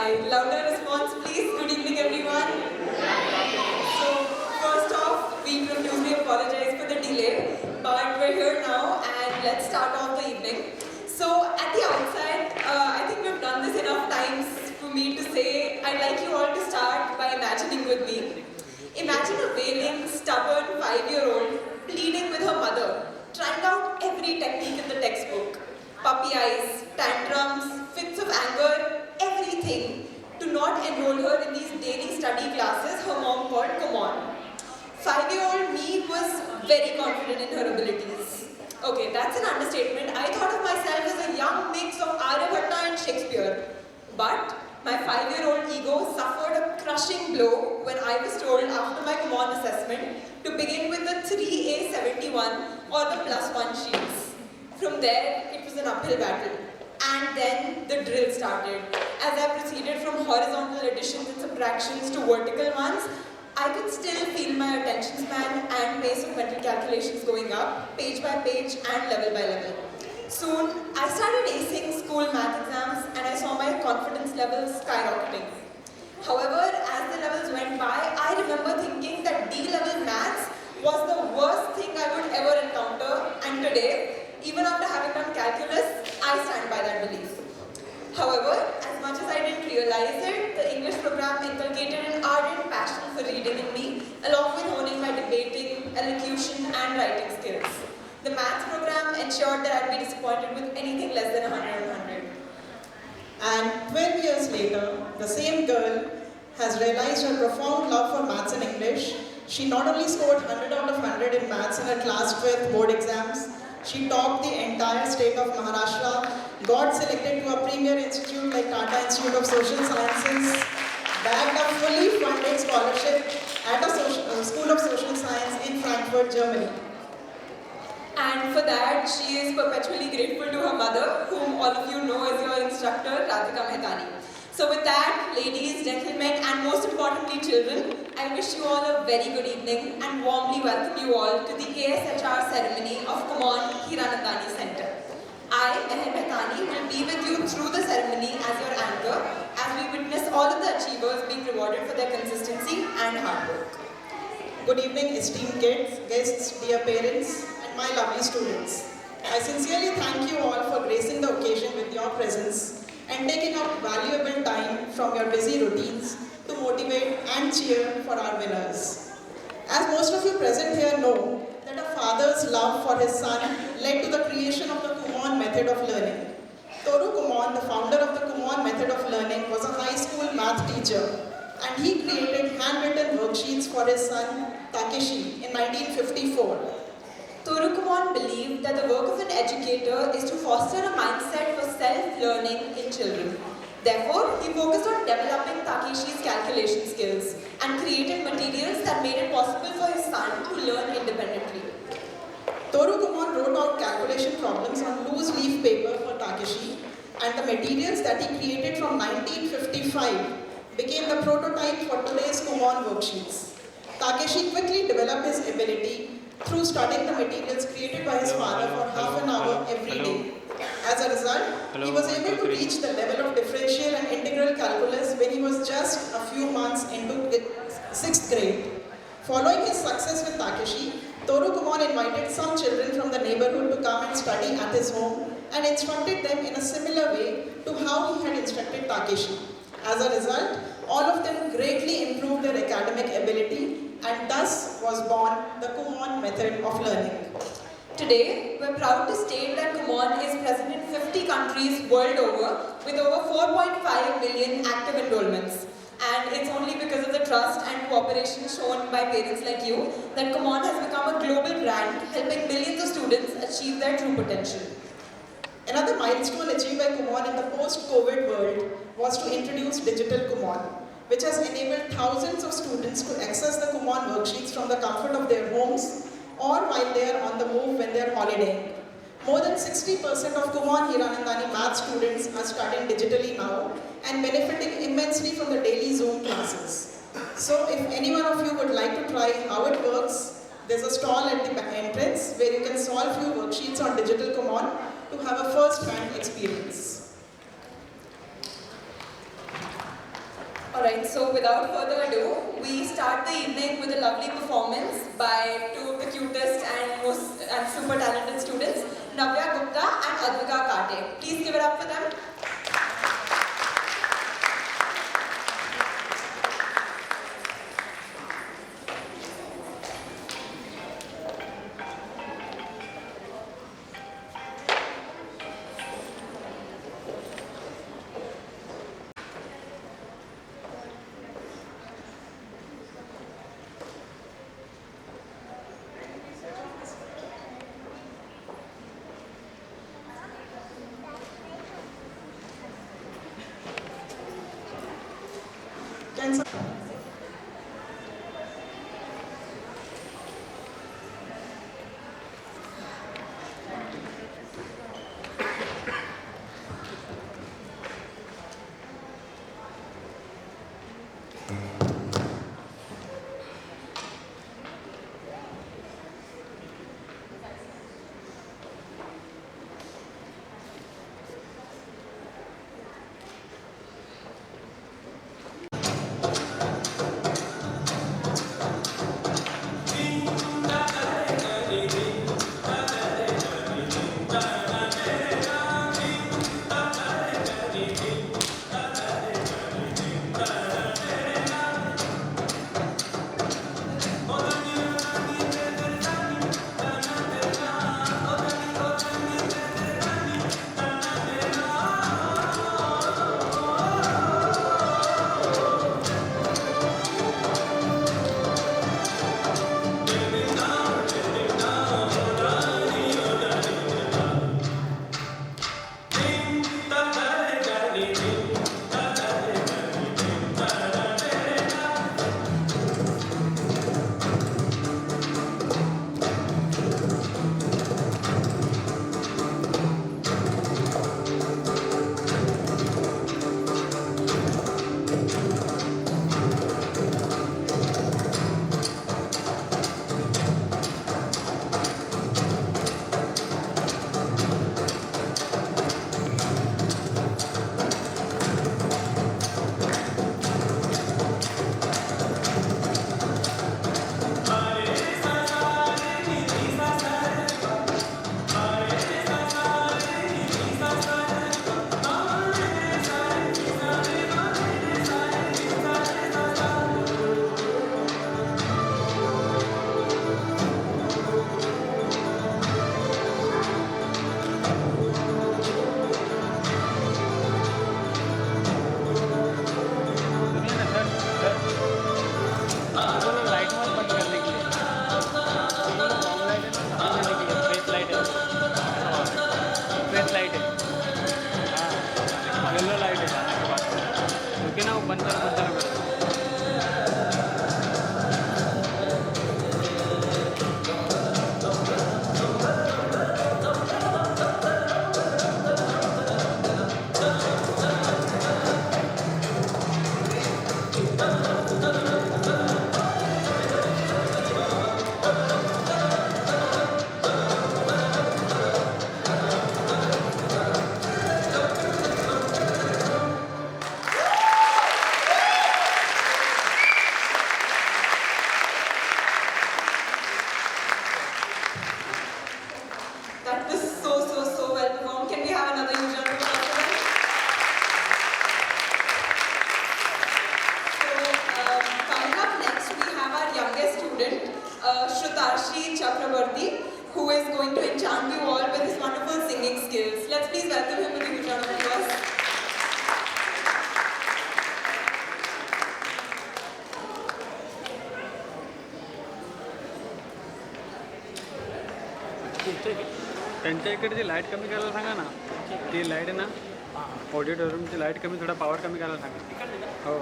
Hi, louder response please. Good evening everyone. So first off, we profusely apologize for the delay, but we're here now and let's start off the evening. So at the outset, I think we've done this enough times for me to say I'd like you all to start by imagining with me. Imagine a wailing, stubborn 5-year-old pleading with her mother, trying out every technique in the textbook. Puppy eyes, tantrums, fits of anger, everything to not enroll her in these daily study classes her mom called Kumon. 5-year-old me was very confident in her abilities. Okay, that's an understatement. I thought of myself as a young mix of Aryabhatta and Shakespeare. But my 5-year-old ego suffered a crushing blow when I was told after my Kumon assessment to begin with the 3A71 or the +1 sheets. From there, it was an uphill battle. And then the drill started. As I proceeded from horizontal additions and subtractions to vertical ones, I could still feel my attention span and pace of mental calculations going up, page by page and level by level. Soon, I started acing school math exams and I saw my confidence levels skyrocketing. However, as the levels went by, I remember thinking that D-level maths was the worst thing I would ever encounter, and today, even after having done calculus, I stand by that belief. However, as much as I didn't realize it, the English program inculcated an ardent passion for reading in me, along with honing my debating, elocution, and writing skills. The maths program ensured that I'd be disappointed with anything less than 100 on 100. And 12 years later, the same girl has realized her profound love for maths and English. She not only scored 100 out of 100 in maths in her class 12th board exams, she topped the entire state of Maharashtra, got selected to a premier institute like Tata Institute of Social Sciences, bagged a fully funded scholarship at a School of Social Science in Frankfurt, Germany. And for that, she is perpetually grateful to her mother, whom all of you know as your instructor, Radhika Mehtani. So with that, ladies, gentlemen, and most importantly, children, I wish you all a very good evening and warmly welcome you all to the ASHR ceremony of Kumon Hiranandani Center. I, Meher Mehtani, will be with you through the ceremony as your anchor as we witness all of the achievers being rewarded for their consistency and hard work. Good evening, esteemed kids, guests, dear parents, and my lovely students. I sincerely thank you all for gracing the occasion with your presence and taking up valuable time from your busy routines to motivate and cheer for our winners. As most of you present here know, that a father's love for his son led to the creation of the Kumon method of learning. Toru Kumon, the founder of the Kumon method of learning, was a high school math teacher, and he created handwritten worksheets for his son Takeshi in 1954. Toru Kumon believed that the work of an educator is to foster a mindset for self-learning in children. Therefore, he focused on developing Takeshi's calculation skills and created materials that made it possible for his son to learn independently. Toru Kumon wrote out calculation problems on loose leaf paper for Takeshi, and the materials that he created from 1955 became the prototype for today's Kumon worksheets. Takeshi quickly developed his ability through studying the materials created by his father for half an hour every day. As a result, he was able to reach the level of differential and integral calculus when he was just a few months into 6th grade. Following his success with Takeshi, Toru Kumon invited some children from the neighborhood to come and study at his home and instructed them in a similar way to how he had instructed Takeshi. As a result, all of them greatly improved their academic ability, and thus was born the Kumon method of learning. Today, we're proud to state that Kumon is present in 50 countries world over with over 4.5 million active enrollments. And it's only because of the trust and cooperation shown by parents like you that Kumon has become a global brand, helping millions of students achieve their true potential. Another milestone achieved by Kumon in the post-COVID world was to introduce Digital Kumon, which has enabled thousands of students to access the Kumon worksheets from the comfort of their homes or while they are on the move when they are holidaying. More than 60% of Kumon Hiranandani math students are studying digitally now and benefiting immensely from the daily Zoom classes. So if any one of you would like to try how it works, there's a stall at the entrance where you can solve few worksheets on Digital Kumon to have a first-hand experience. Alright, so without further ado, we start the evening with a lovely performance by two of the cutest and most and super talented students, Navya Gupta and Advika Kate. Please give it up for them. Can some- light मत बंद करने के लिए Baum light है ना समझने के लिए फेस लाइट है फेस लाइट है हाँ येलो लाइट है जाने के बाद क्योंकि ना वो बंद कर That was so well performed. Can we have another huge round of applause for them? So, coming up next, we have our youngest student, Shrutarshi Chakrabarti, who is going to enchant you all with his wonderful singing skills. Let's please welcome him with a huge round of applause. त्यांच्या इकडची light कमी करायला सांगा ना ती light आहे ना ऑडिटोरियमची light कमी थोडा पॉवर कमी करायला सांगा हो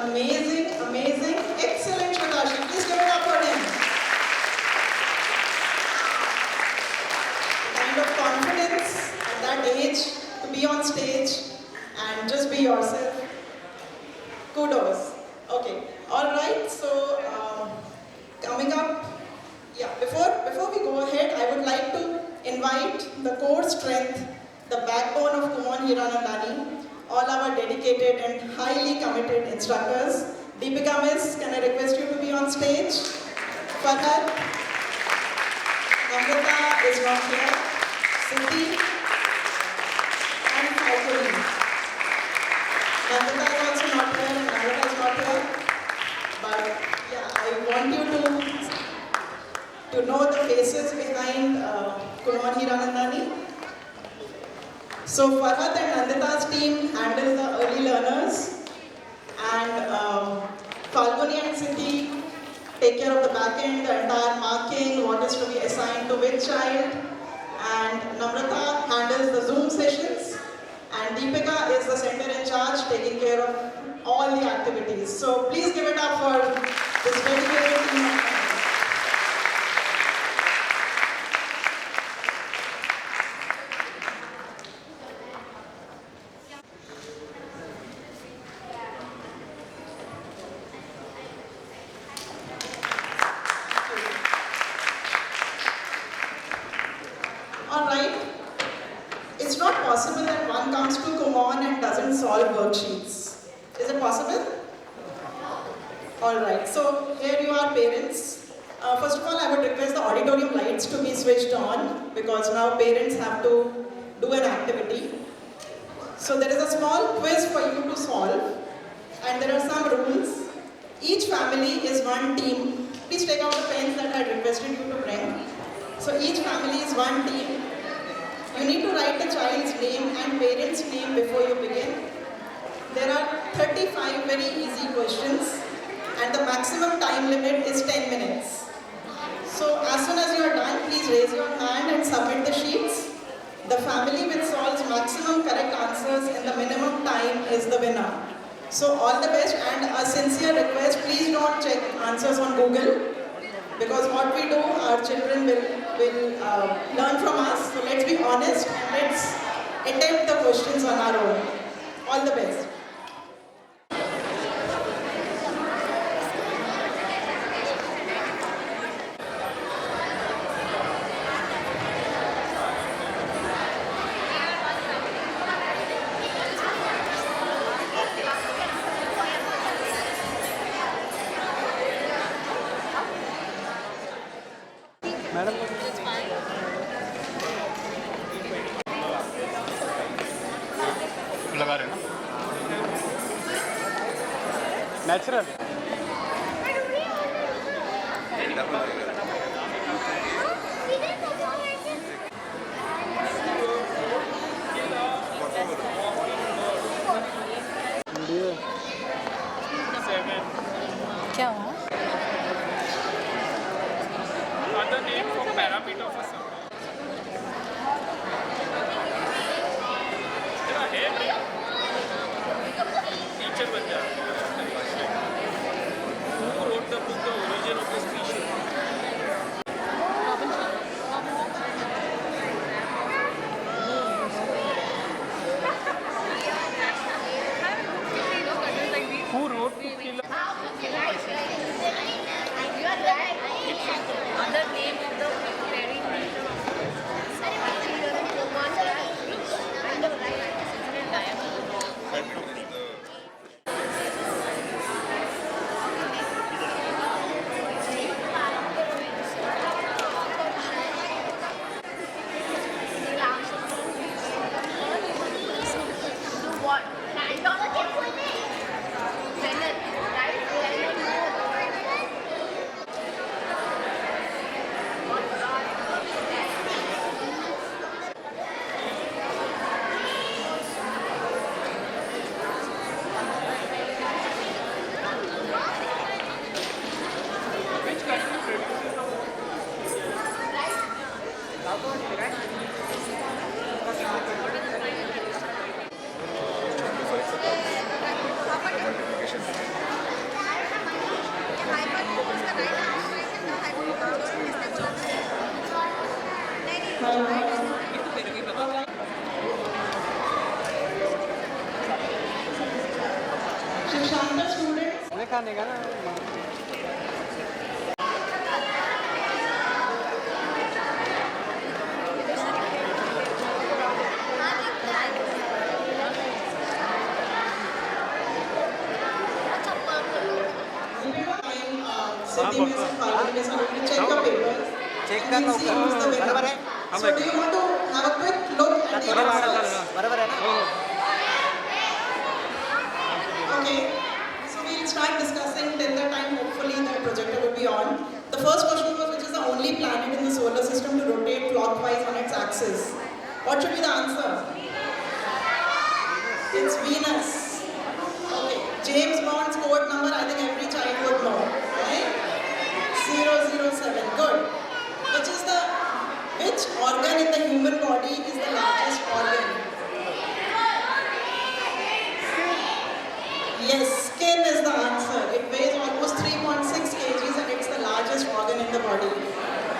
amazing, amazing, excellent Shatashi. Please give it up for him. The kind of confidence at that age to be on stage and just be yourself. Kudos. Okay. All right. So coming up, yeah. Before we go ahead, I would like to invite the core strength, the backbone of Kumon Hiranandani, all our dedicated and highly committed instructors. Deepika Miss, can I request you to be on stage? Farhad, Namrata is not here. Siddhi and Falguni. Namrata is also not here and Namrata is not here. But yeah, I want you to know the faces behind Kumon Hiranandani. So Farhad and Nandita's team handle the early learners, and Falguni and Siddhi take care of the back end, the entire marking, what is to be assigned to which child, and Namrata handles the Zoom sessions, and Deepika is the center in charge taking care of all the activities. So please give it up for this dedicated team of parents. Alright, it's not possible that one comes to Kumon and doesn't solve worksheets. Is it possible? Alright, so here you are parents. First of all, I would request the auditorium lights to be switched on because now parents have to do an activity. So there is a small quiz for you to solve and there are some rules. Each family is one team. Please take out the pens that I had requested you to bring. So each family is one team. You need to write the child's name and parent's name before you begin. There are 35 very easy questions and the maximum time limit is 10 minutes. So as soon as you are done, please raise your hand and submit the sheets. The family which solves maximum correct answers in the minimum time is the winner. So all the best and a sincere request, please don't check answers on Google. Because what we do, our children will learn from us. So let's be honest and let's attempt the questions on our own. All the best. Madam लगा रहे ना natural क्या हुआ? Other name for parameter for some. तेरा है नहीं? Teacher बन जा. Who wrote the book, The Origin of the Species? Who wrote to kill? Other name of the fairy creature of what? खाने खाने का ना Sitting with some father, with some check your papers. Check And करना we'll see who's the winner. बराबर है So do you want to have a quick look at the answers? बराबर है ना Okay. So we'll start discussing till the time hopefully the projector will be on. The first question was which is the only planet in the solar system to rotate clockwise on its axis. What should be the answer? It's Venus. Okay. James Bond's code number I think every child would know. Right? 007. Good. Which organ in the human body is the largest organ? Yes, skin is the answer. It weighs almost 3.6 kgs and it's the largest organ in the body.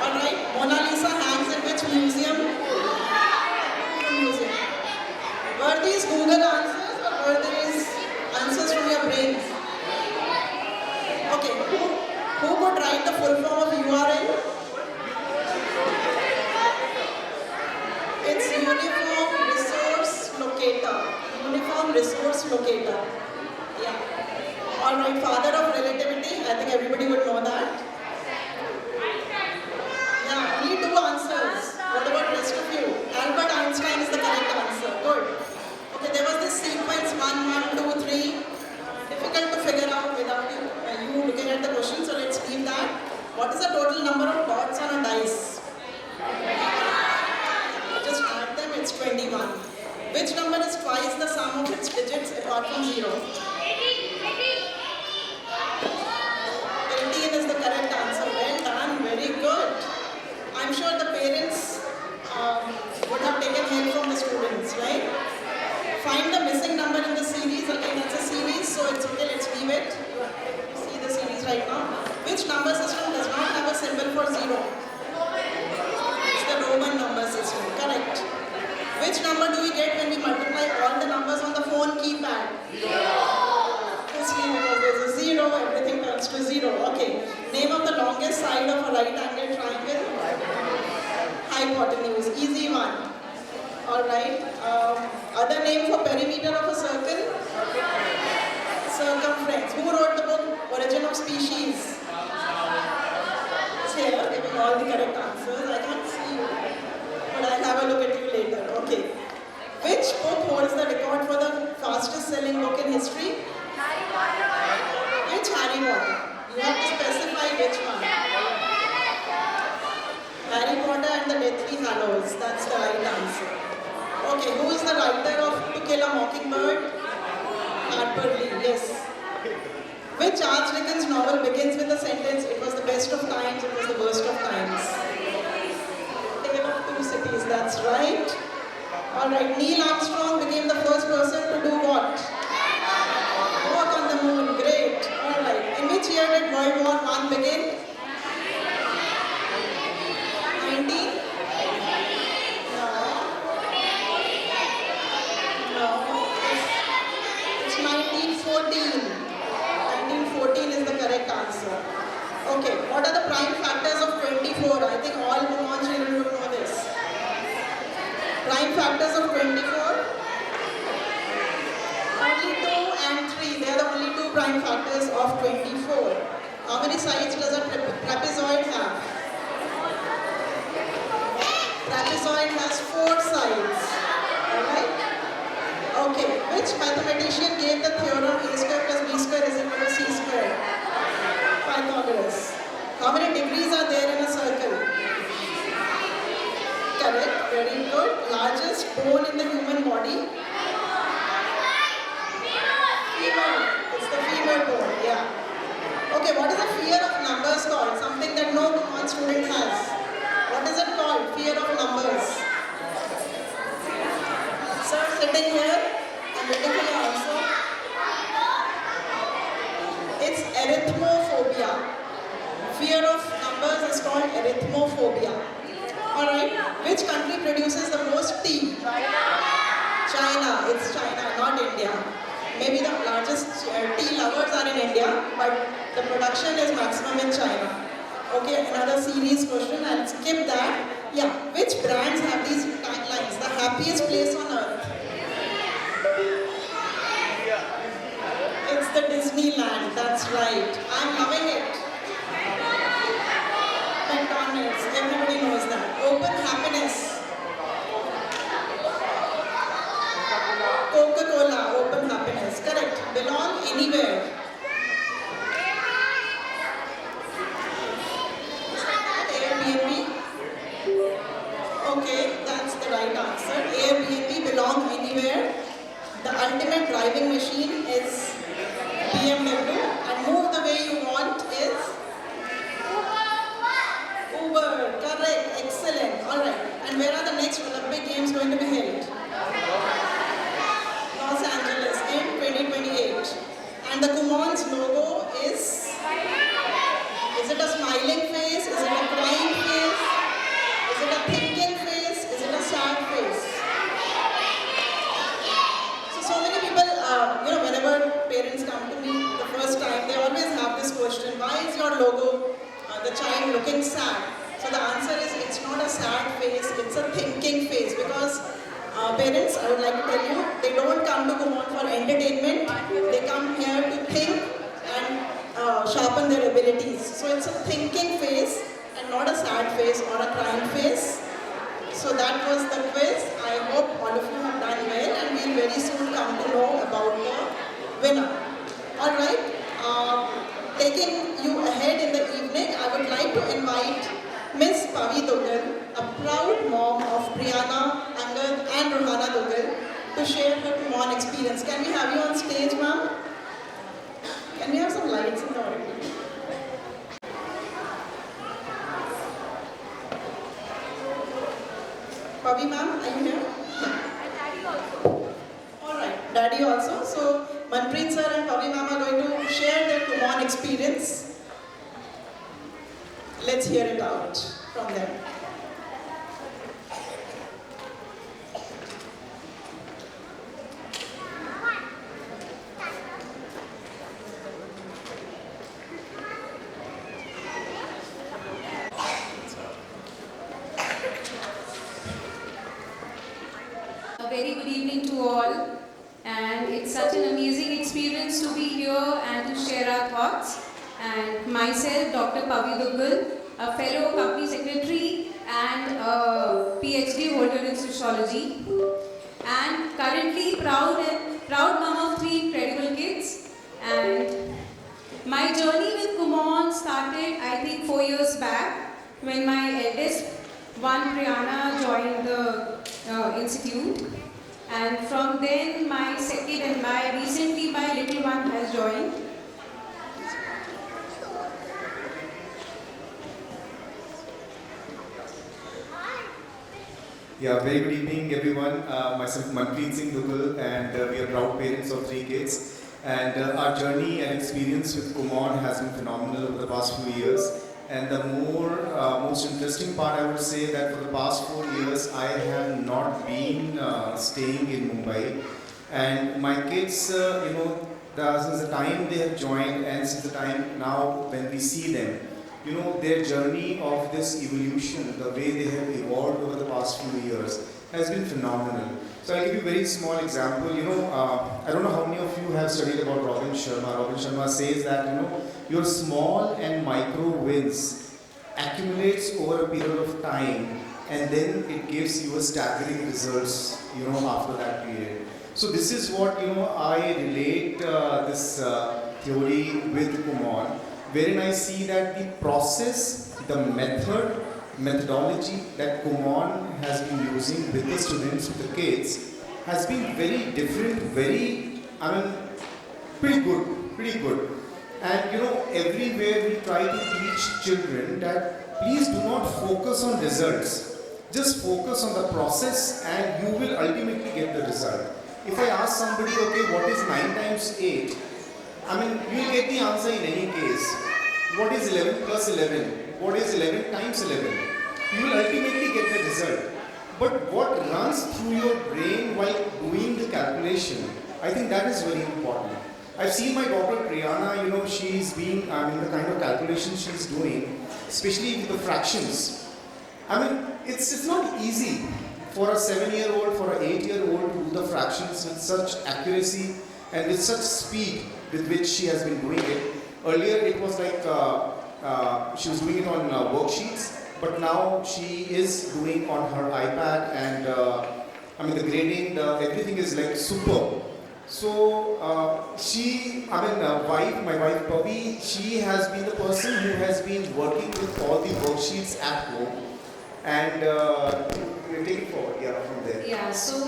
Alright, Mona Lisa hangs in which museum? Museum. Were these Google answers or were these answers from your brains? Okay, who could write the full form of URL? It's Uniform Resource Locator. Uniform Resource Locator. Yeah. Alright, father of relativity. I think everybody would know that. Yeah, only two answers. What about rest of you? Albert Einstein is the correct answer. Good. Okay, there was this sequence 1, 1, 2, 3. Difficult to figure out without you looking at the question, so let's leave that. What is the total number of dots on a dice? Just add them, it's 21. Which number is twice the sum of its digits apart from 0? 18 is the correct answer. Well done, very good. I'm sure the parents would have taken help from the students, right? Find the missing number in the series. Again, it's a series, so it's okay, let's leave it. See the series right now. Which number system does not have a symbol for 0? It's the Roman number system, correct. Which number do we get when we multiply all the numbers on the phone keypad? Obviously, because there's a 0, everything turns to 0. Okay. Name of the longest side of a right-angled triangle? Hypotenuse. Easy one. Alright. Other name for perimeter of a circle? Circumference. Who wrote the book Origin of Species? It's here, giving all the correct answers. I can't see you, but I'll have a look at you later. Okay. Which book holds the record for the fastest selling book in history? Which Harry Potter? You have to specify which one. Harry Potter and the Deathly Hallows. That's the right answer. Okay, who is the writer of To Kill a Mockingbird? Harper Lee, yes. Which Charles Dickens novel begins with the sentence, "It was the best of times, it was the worst of times"? Tale of Two Cities, that's right. Alright, Neil Armstrong became the first person to do what? Walk on the moon, great. Alright, in which year did World War I begin? 19? No. It's 1914. 1914 is the correct answer. Okay, what are the prime factors of 24? I think all Bhuvan children would know this. Prime factors of 24? Only 2 and 3. They are the only two prime factors of 24. How many sides does a trapezoid have? Trapezoid has 4 sides. Alright? Okay, which mathematician gave the theorem a square plus b square is equal to c square? Pythagoras. How many degrees are there in a circle? Correct, very good. Largest bone in the human body? Femur. It's the femur bone, yeah. Okay, what is the fear of numbers called? Something that no one student has. What is it called? Fear of numbers. Sir, sitting here, I'm waiting for your answer. It's arithmophobia. Fear of numbers is called arithmophobia. Alright, which country produces the most tea? China. It's China, not India. Maybe the largest tea lovers are in India, but but the production is maximum in China. Okay, another series question, I'll skip that. Yeah, which brands have these taglines? The happiest place on earth. It's the Disneyland, that's right. I'm loving it. McDonald's, everybody knows that. Open happiness. Coca-Cola, open happiness. Correct. Belong anywhere. Airbnb. Okay, that's the right answer. Airbnb, belong anywhere. The ultimate driving machine is BMW, and move the way you want is Uber. Correct. Excellent. All right. And where are the next Olympic Games going to be held? Los Angeles in 2028. And the Kumon's logo is it a smiling face? Is it a crying face? Is it a thinking face? Is it a sad face? So many people, whenever parents come to me the first time, they always have this question, why is your logo, the child looking sad? So the answer is, it's not a sad face, it's a thinking face, because parents, I would like to tell you, they don't come to Kumon for entertainment, they come here to think and sharpen their abilities. So it's a thinking face and not a sad face or a crying face. So that was the quiz. I hope all of you have done well, and we'll very soon come to know about the winner. Alright, taking you ahead in the evening, I would like to invite Miss Pavi Dugal, a proud mom of Priyana, Angad and Rohana Dugal, to share her Kumon experience. Can we have you on stage, ma'am? Can we have some lights in the auditorium? Pavi ma'am, are you here? Alright, daddy also. So, Manpreet sir and Pavi ma'am are going to share their Kumon experience. Let's hear it out from them. A very good evening to all, and it's such an amazing experience to be here and to share our thoughts. And myself, Dr. Pavi Dugal, a fellow company secretary and a PhD holder in sociology, and currently proud mom of 3 incredible kids. And my journey with Kumon started, I think, 4 years back when my eldest one, Priyana, joined the institute. And from then, my second and recently my little one has joined. Yeah, very good evening everyone. Myself Manpreet Singh Dugal, and we are proud parents of 3 kids. And our journey and experience with Kumon has been phenomenal over the past few years. And the most interesting part, I would say that for the past 4 years, I have not been staying in Mumbai. And my kids, since the time they have joined and since the time now when we see them, their journey of this evolution, the way they have evolved over the past few years has been phenomenal. So I'll give you a very small example. I don't know how many of you have studied about Robin Sharma. Robin Sharma says that, your small and micro wins accumulates over a period of time, and then it gives you a staggering results, after that period. So this is what, I relate this theory with Kumon, wherein I see that the process, the methodology that Kumon has been using with the students, with the kids, has been very different, pretty good. And everywhere we try to teach children that please do not focus on results. Just focus on the process and you will ultimately get the result. If I ask somebody, okay, what is 9 times 8? You will get the answer in any case. What is 11 plus 11? What is 11 times 11? You will ultimately get the result. But what runs through your brain while doing the calculation, I think that is very important. I've seen my daughter Priyana, you know, she's being, I mean, the kind of calculations she's doing, especially with the fractions. I mean, it's not easy for a 7-year-old, for an 8-year-old to do the fractions with such accuracy and with such speed with which she has been doing it. Earlier it was like she was doing it on worksheets, but now she is doing on her iPad, and I mean the grading, everything is like super. So my wife Pavi, she has been the person who has been working with all the worksheets at home, and we'll take it forward, from there. Yeah, so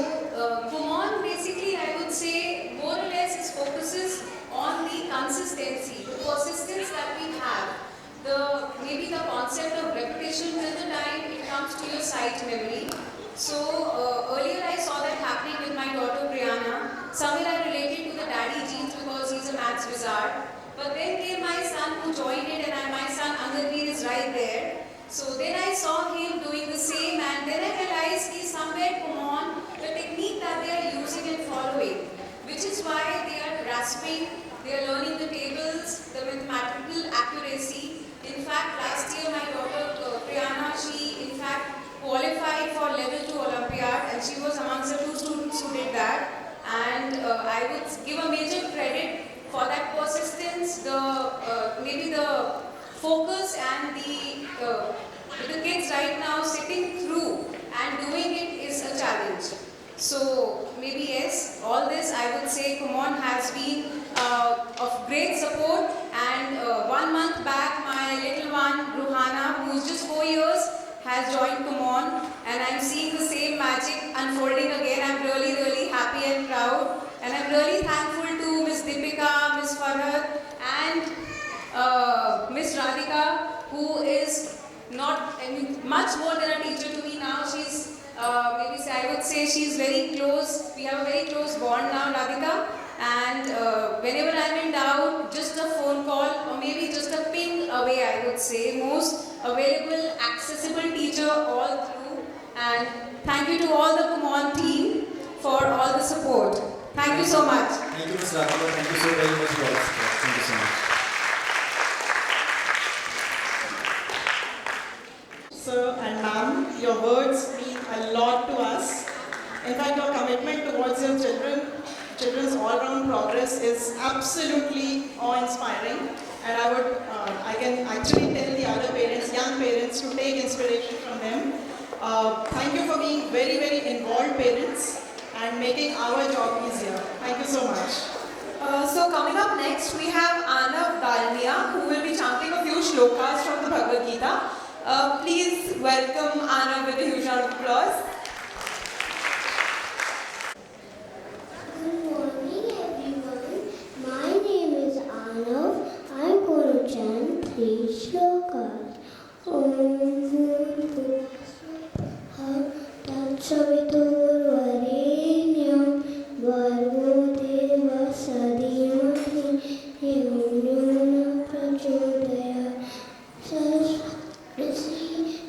Kumon basically I would say more or less it focuses on the consistency, the persistence that we have, maybe the concept of repetition till the time it comes to your sight memory. So earlier I saw that happening with my daughter Priyana. Somewhere I related to the daddy genes because he's a maths wizard. But then came my son who joined it, and my son Angarveer is right there. So then I saw him doing the same, and then I realized he somewhere come on the technique that they are using and following, which is why they are grasping, they are learning the tables, the mathematical accuracy. In fact, last year my daughter Priyana, she in fact qualified for level 2 Olympiad, and she was amongst the 2 students who did that. And I would give a major credit for that persistence, maybe the focus, and the kids right now sitting through and doing it is a challenge. So maybe yes, all this I would say Kumon has been of great support. And 1 month back, my little one Ruhana, who is just 4 years, has joined Kumon, and I'm seeing the same magic unfolding again. I'm really, really happy and proud, and I'm really thankful to Miss Deepika, Miss Farhad, and Miss Radhika, who is not much more than a teacher to me now. She's I would say she's very close. We have a very close bond now, Radhika. And whenever I'm in doubt, just a phone call or maybe just a ping away, I would say. Most available, accessible teacher all through. And thank you to all the Kumon team for all the support. Thank you so much. Thank you, Ms. Radhika. Thank you so very much for all the support. Thank you so much. Sir and ma'am, your words mean a lot to us. In fact, your commitment towards your children's all-round progress is absolutely awe-inspiring. And I can actually tell the other parents, young parents, to take inspiration from them. Thank you for being very, very involved parents and making our job easier. Thank you so much. So coming up next, we have Anav Dalmia, who will be chanting a few shlokas from the Bhagavad Gita. Please welcome Anav with a huge round of applause. Good morning everyone. My name is Anav. I'm going to chant 3 shlokas. Om Tatsaviturvarenyam Bhargo Devasya Dhimahi Yom Yona Prachodayat Saraswati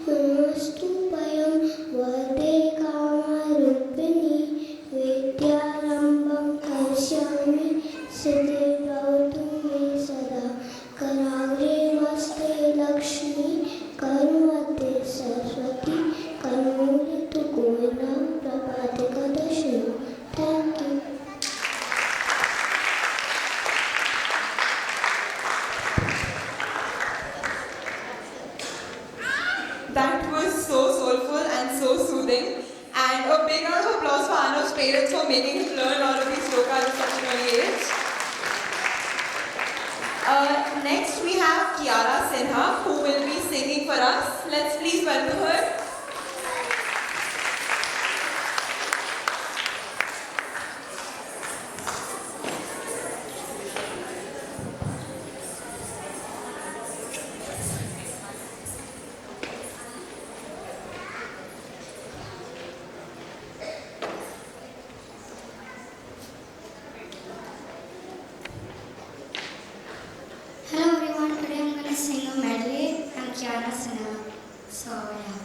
Namastupayam Vade Kamarupini Vidyarambham Karishyami Siddhi Bhavatu Me Sada Karagre Vaste Lakshmi Karmate Saraswati Karmuri Tukoina Prabhate Kadashinu. Thank you. That was so soulful and so soothing. And a big round of applause for Anav's parents for making him learn all of these shlokas at such an early age. Next we have Kiara Sinha, who will be singing for us. Let's please welcome her. Hello everyone, today I'm going to sing a medley. I'm Kiara Sinha. So yeah.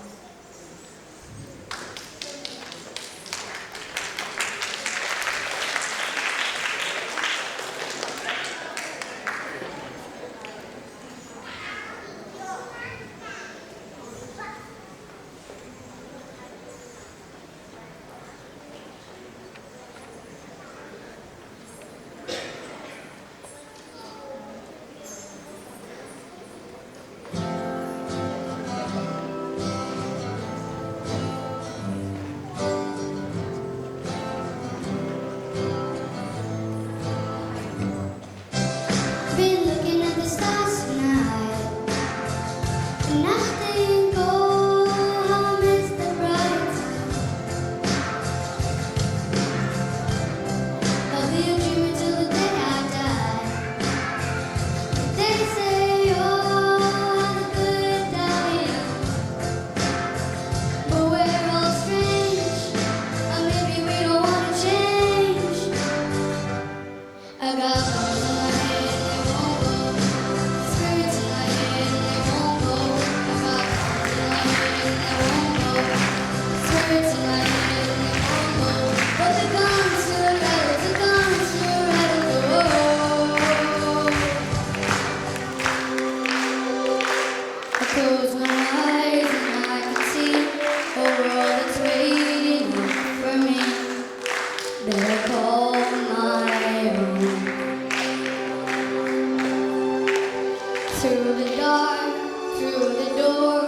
Through the dark, through the door,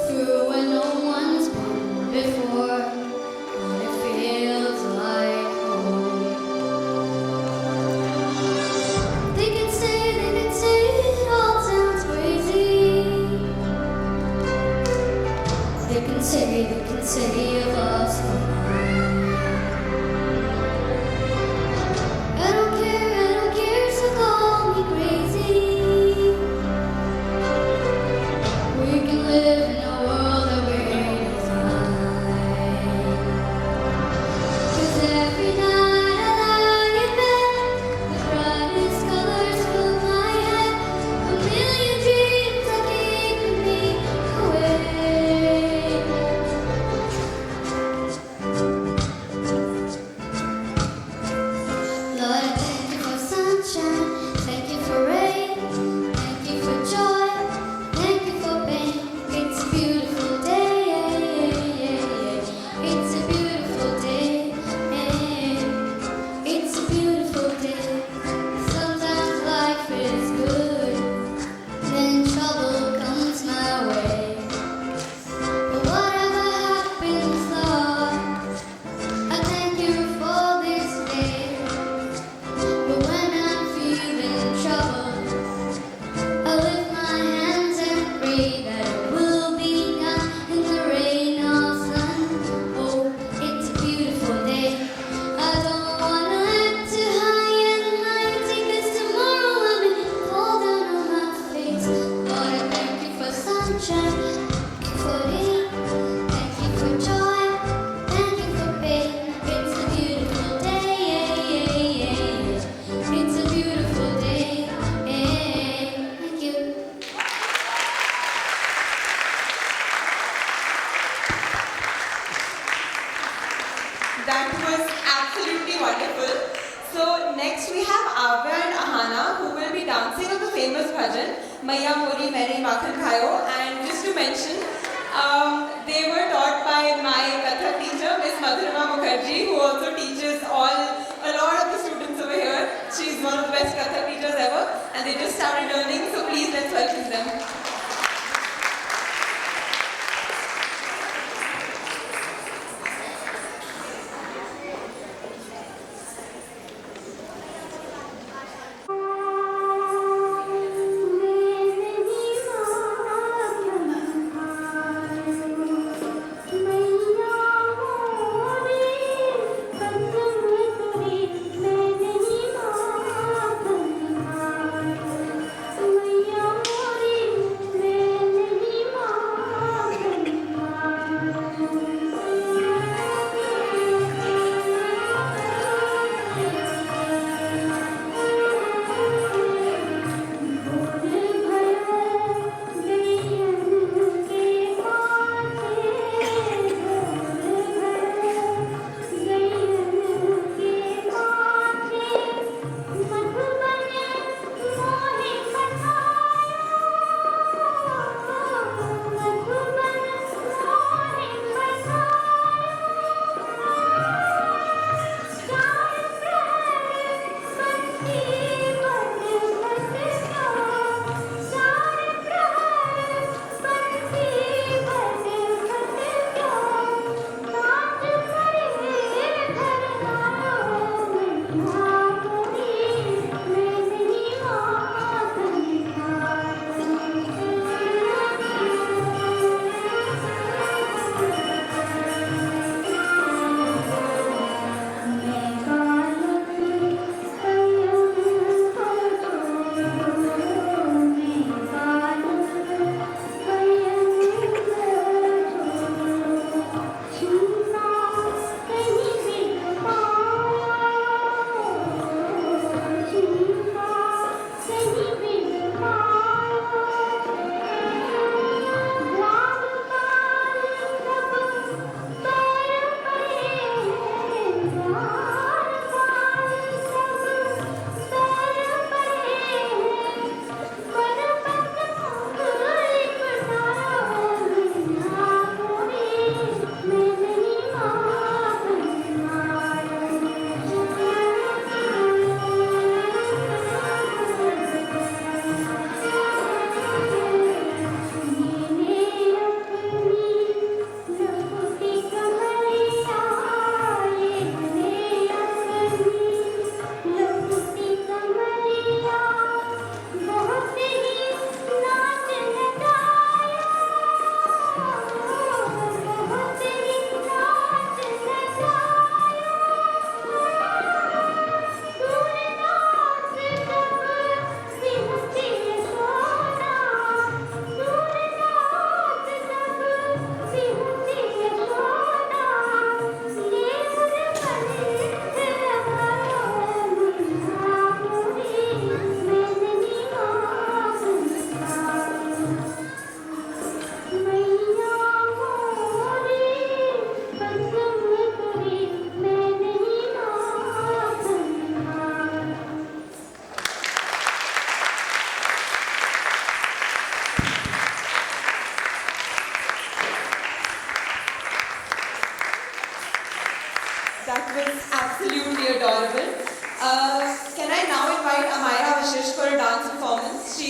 through where no one's been before, and it feels like home. They could say it all sounds crazy. They can say of us. I don't care, so call me crazy. We can live in a world that we design. 'Cause every night I lie in bed, the brightest colors fill my head. A million dreams are keeping me awake. Lord, I thank you for sunshine, thank you for rain, thank you for joy, thank you for pain. It's a beautiful day, it's a beautiful day, it's a beautiful day. Sometimes life is good, then trouble comes my way. But whatever happens, Lord, I thank you for this day. But when I'm feeling trouble, I lift my hands and pray that it will be gone in the rain or sun. Oh, it's a beautiful day. I don't wanna live too high and mighty, 'cause tomorrow I may fall down on my face. Lord, I thank you for sunshine, thank you for rain, thank you for joy, thank you for pain. It's a beautiful day, it's a beautiful day. Thank you. That was absolutely wonderful. So next we have Avya and Ahana, who will be dancing on the famous bhajan Maiya Mori Maine Makhan Khayo. And just to mention, they were taught by my Kathak teacher, Miss Madhurima Mukherjee, who also teaches a lot of the students over here. She's one of the best Kathak teachers ever, and they just started learning. So please let's welcome them. Thank you.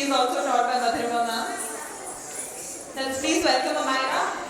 is also taught by Madhurima ma'am. Let's please welcome Amira.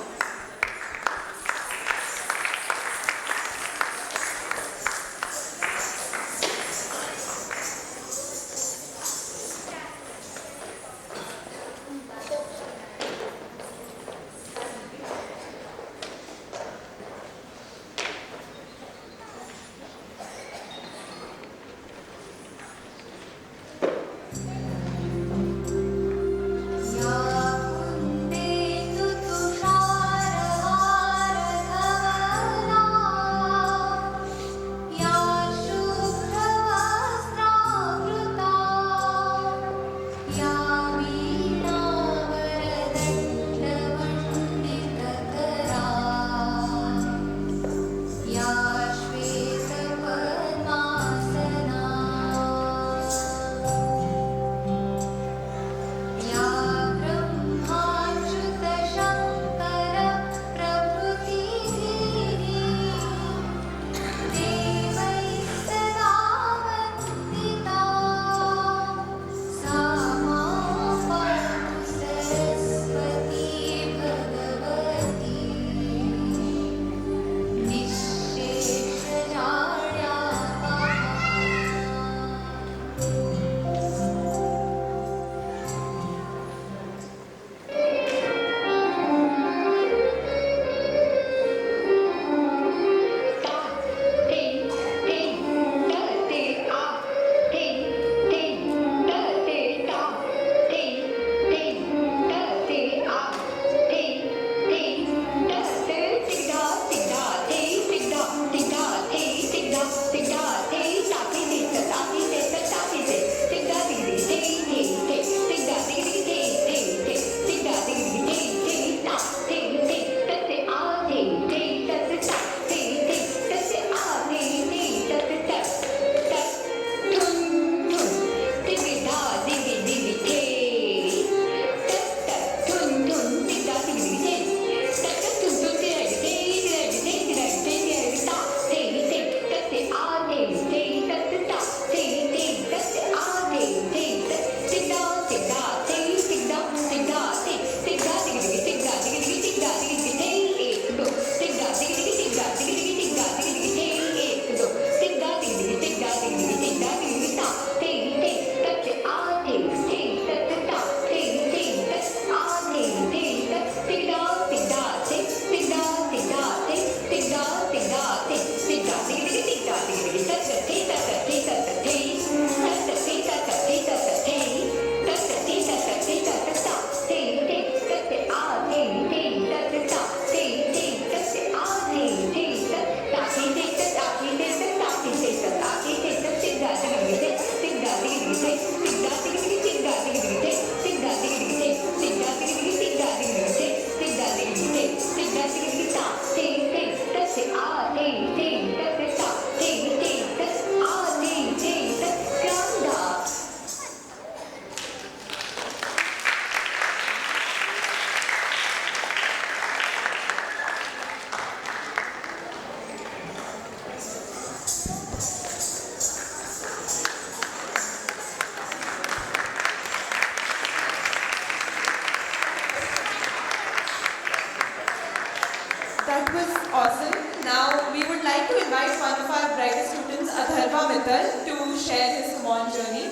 That was awesome. Now we would like to invite one of our brightest students, Atharva Mittal, to share his Kumon journey.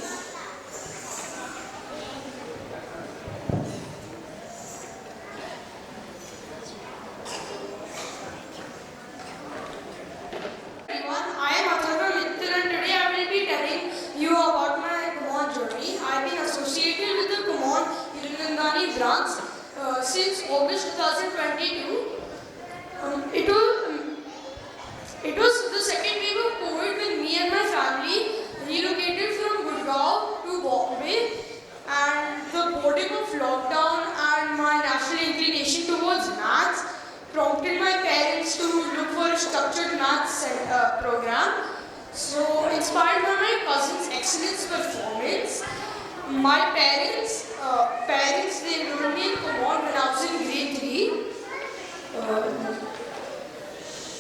Everyone, I am Atharva Mittal and today I will be telling you about my Kumon journey. I have been associated with the Kumon Hiragandani branch since August 2022. It was the second wave of COVID when me and my family relocated from Gurgaon to Bombay, and the boarding of lockdown and my natural inclination towards maths prompted my parents to look for a structured maths program. So, inspired by my cousin's excellent performance, my parents they enrolled me in Kumon when I was in grade 3.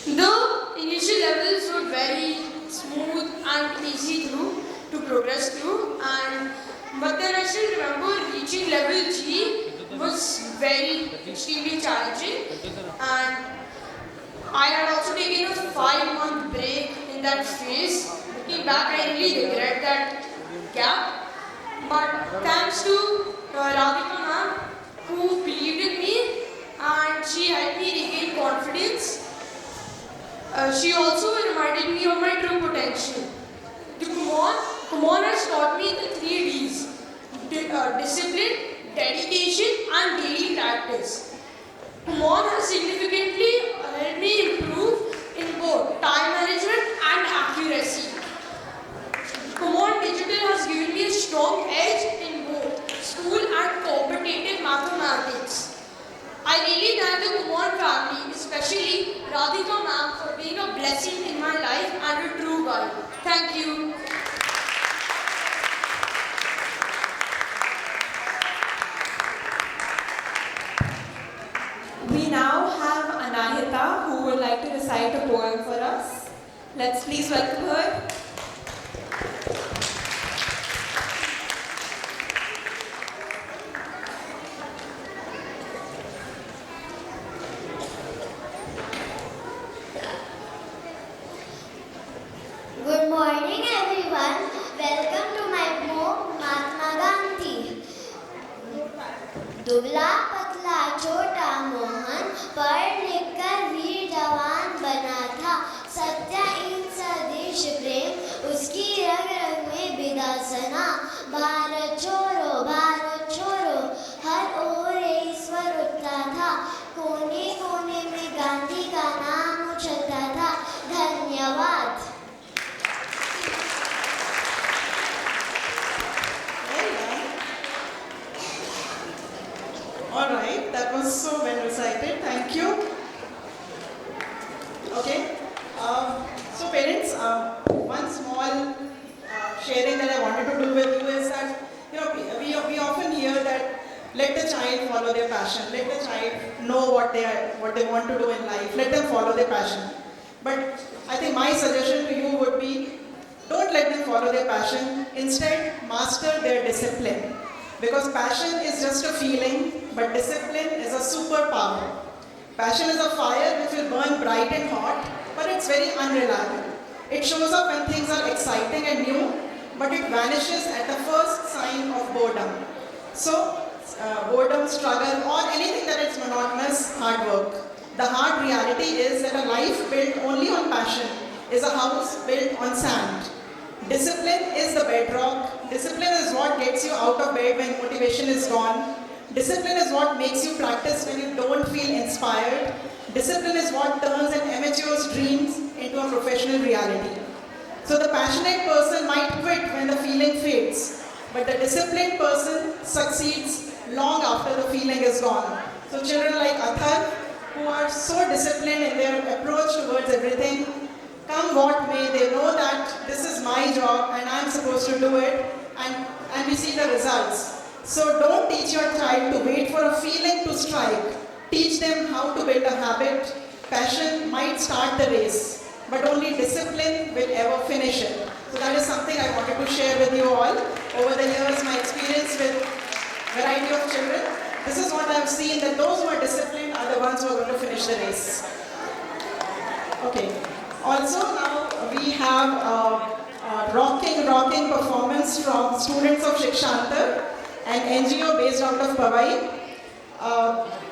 The initial levels were very smooth and easy to progress through, and But then I still remember reaching level G was very extremely challenging, and I had also taken a 5-month break in that phase. Looking back, I really regret that gap. But thanks to Radhika ma'am, who believed in me, and she helped me regain confidence. She also reminded me of my true potential. The Kumon has taught me the 3 Ds: discipline, dedication, and daily practice. Kumon has significantly helped me improve in both time management and accuracy. Kumon Digital has given me a strong edge in both school and competitive mathematics. I really thank the Kumon family, especially Radhika ma'am, for being a blessing in my life and a true guide. Thank you. We now have Anahita who would like to recite a poem for us. Let's please welcome her. Good morning everyone. Welcome to my poem Mahatma Gandhi. दुबला पतला छोटा मोहन पढ़ लिख कर वीर जवान बना था. सत्य अहिंसा देश प्रेम उसकी रग रग में बिदा सना. भारत छोड़ो हर ओर ईश्वर उठता था. कोने कोने में गांधी का नाम उछलता था. धन्यवाद. All right, that was so well recited. Thank you. Okay. So parents, one small sharing that I wanted to do with you is that we often hear that let the child follow their passion, let the child know what they want to do in life, let them follow their passion. But I think my suggestion to you would be, don't let them follow their passion. Instead, master their discipline. Because passion is just a feeling, but discipline is a superpower. Passion is a fire which will burn bright and hot, but it's very unreliable. It shows up when things are exciting and new, but it vanishes at the first sign of boredom. So, boredom, struggle, or anything that is monotonous, hard work. The hard reality is that a life built only on passion is a house built on sand. Discipline is the bedrock. Discipline is what gets you out of bed when motivation is gone. Discipline is what makes you practice when you don't feel inspired. Discipline is what turns an amateur's dreams into a professional reality. So the passionate person might quit when the feeling fades, but the disciplined person succeeds long after the feeling is gone. So children like Athar, who are so disciplined in their approach towards everything, come what may, they know that this is my job and I'm supposed to do it, and we see the results. So don't teach your child to wait for a feeling to strike. Teach them how to build a habit. Passion might start the race, but only discipline will ever finish it. So that is something I wanted to share with you all. Over the years, my experience with variety of children, this is what I have seen, that those who are disciplined are the ones who are going to finish the race. Okay. Also now we have a rocking performance from students of Shikshantar, an NGO based out of Powai.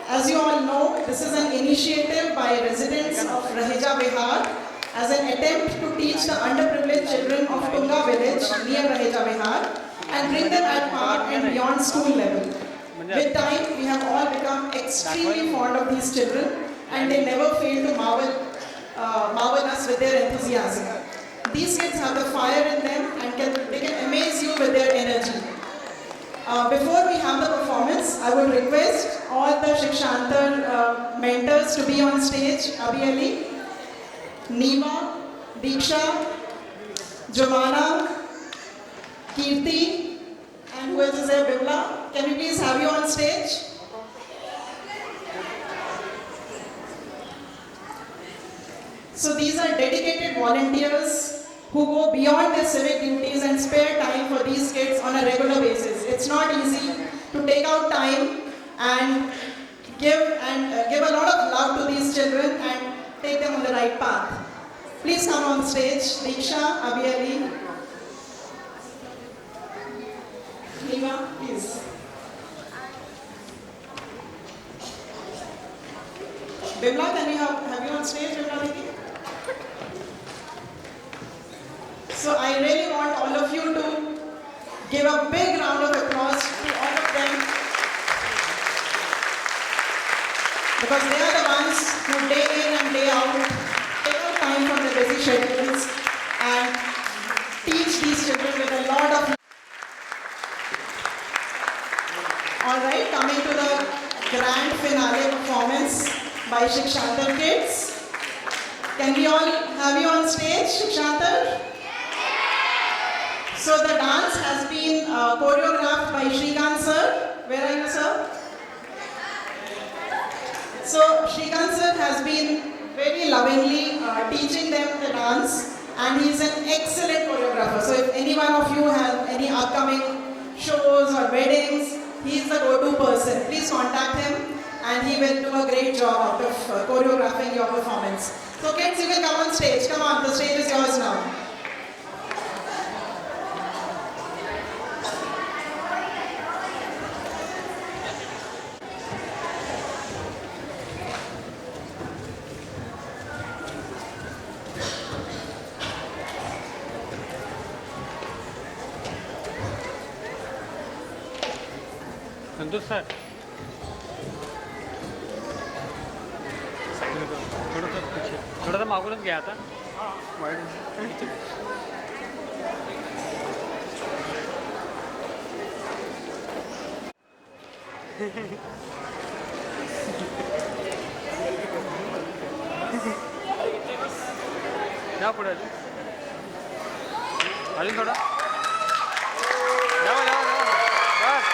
As you all know, this is an initiative by residents of Raheja Vihar as an attempt to teach the underprivileged children of Tunga village near Raheja Vihar and bring them at par and beyond school level. With time, we have all become extremely fond of these children and they never fail to marvel us with their enthusiasm. These kids have the fire in them and they can amaze you with their energy. Before we have the performance, I would request all the Shikshantar mentors to be on stage. Abhi Ali, Neema, Diksha, Jomana, Kirti, and who else is there? Bimla. Can we please have you on stage? So these are dedicated volunteers who go beyond their civic duties and spare time for these kids on a regular basis. It's not easy to take out time and give a lot of love to these children and take them on the right path. Please come on stage, Diksha, Abhi, Nima, please. Bimla, can we have you on stage, Bimla Didi? So I really want all of you to give a big round of applause to all of them, because they are the ones who day in and day out take out time from their busy schedules and teach these children with a lot of. Alright, coming to the grand finale performance by Shikshantar kids. Can we all have you on stage, Shikshantar? So the dance has been choreographed by Shrikant sir. Where are you, sir? So Shrikant sir has been very lovingly teaching them the dance, and he is an excellent choreographer. So if any one of you have any upcoming shows or weddings, he is the go-to person. Please contact him and he will do a great job out of choreographing your performance. So kids, you will come on stage. Come on, the stage is yours now. Santosh sir थोड़ा सा मागूनच घ्या आता जा पुढे अजून थोडा जावा जावा जावा बस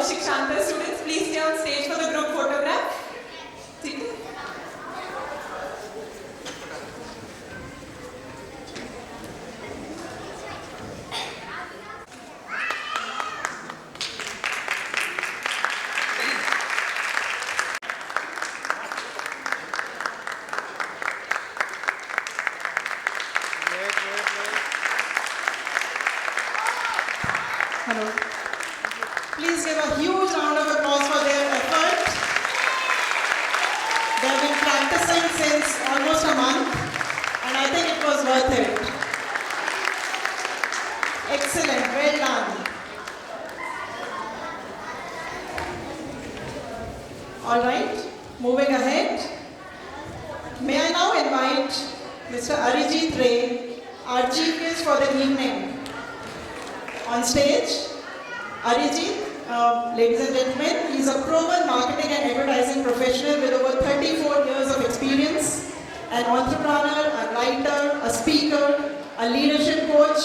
Shikshanta students, please stay on stage for the group photograph. ठीक है? Hello. Please give a huge round of applause for their effort. They've been practicing since almost a month, and I think it was worth it. Excellent, well done. All right, moving ahead. May I now invite Mr. Arijit Ray, our chief guest for the evening. On stage, Arijit, ladies and gentlemen, he is a proven marketing and advertising professional with over 34 years of experience, an entrepreneur, a writer, a speaker, a leadership coach,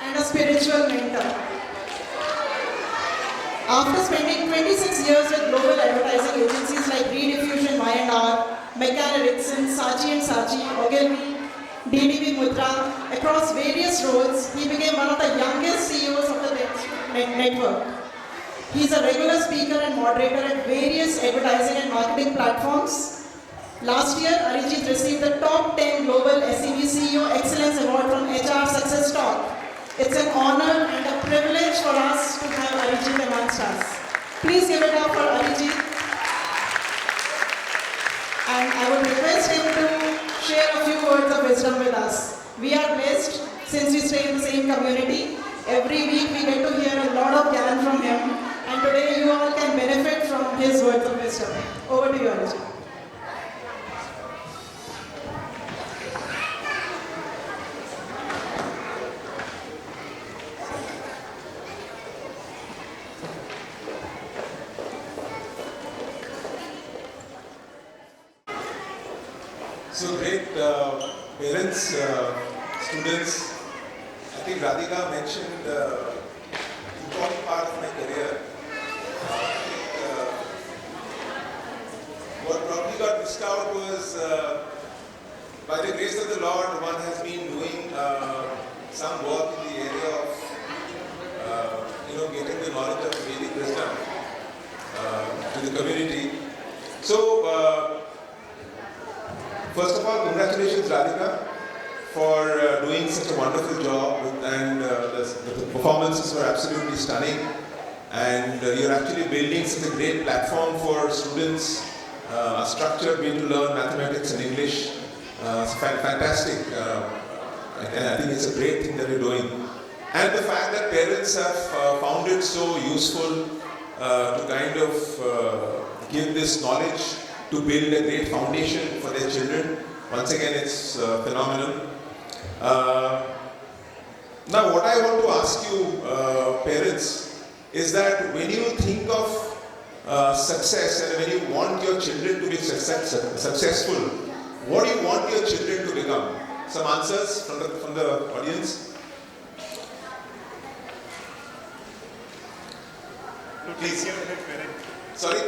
and a spiritual mentor. After spending 26 years with global advertising agencies like Rediffusion, Y&R, McCann Erickson, Saatchi & Saatchi, Ogilvy, DDB Mudra, across various roles, he became one of the youngest CEOs of the network. He is a regular speaker and moderator at various advertising and marketing platforms. Last year, Arijit received the top 10 Global SEB CEO Excellence Award from HR Success Talk. It's an honor and a privilege for us to have Arijit amongst us. Please give it up for Arijit. And I would request him to share a few words of wisdom with us. We are blessed since we stay in the same community. Every week we get to hear a lot of gyan from him, and today you all can benefit from his words of wisdom. Over to you, Arijit. So great parents, students. I think Radhika mentioned important part of my career. What probably got missed out was, by the grace of the Lord, one has been doing some work in the area of, getting the knowledge of Vedic wisdom to the community. So, first of all, congratulations, Radhika, for doing such a wonderful job, and the performances were absolutely stunning. And you're actually building such a great platform for students, a structured way to learn mathematics and English. It's fantastic, and I think it's a great thing that you're doing. And the fact that parents have found it so useful to kind of give this knowledge to build a great foundation for their children. Once again, it's phenomenal. Now, what I want to ask you, parents, is that when you think of success and when you want your children to be successful, what do you want your children to become? Some answers from the audience? Please. Sorry?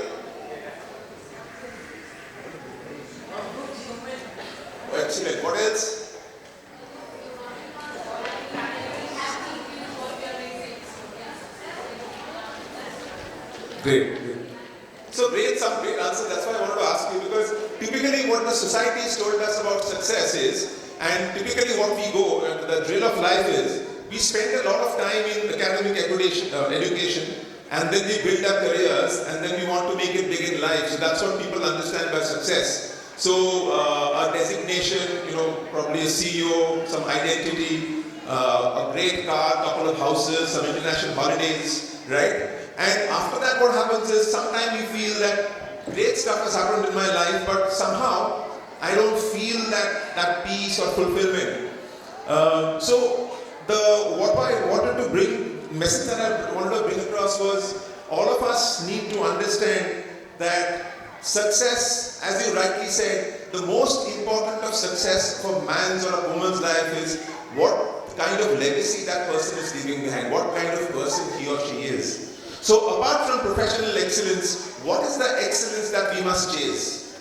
Oh, excellent. What else? Great. So great, some great answers. That's why I wanted to ask you, because typically what the society has told us about success is, and typically what we go, the drill of life is, we spend a lot of time in academic education, and then we build up careers, and then we want to make it big in life. So that's what people understand by success. So a designation, probably a CEO, some identity, a great car, couple of houses, some international holidays, right? And after that, what happens is sometimes you feel that great stuff has happened in my life, but somehow I don't feel that peace or fulfillment. So what I wanted to bring, message that I wanted to bring across was, all of us need to understand that success, as you rightly said, the most important of success for man's or a woman's life is what kind of legacy that person is leaving behind, what kind of person he or she is. So apart from professional excellence, what is the excellence that we must chase?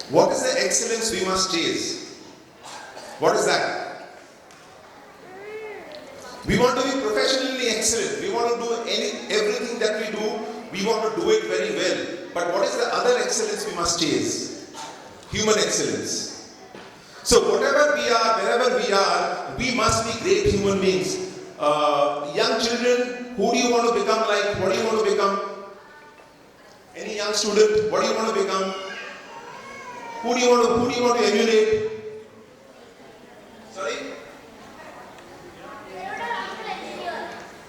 What is the excellence we must chase? What is that? We want to be professionally excellent. We want to do everything that we do, we want to do it very well. But what is the other excellence we must chase? Human excellence. So whatever we are, wherever we are, we must be great human beings. Young children, who do you want to become like? What do you want to become? Any young student, what do you want to become? Who do you want to emulate? Sorry?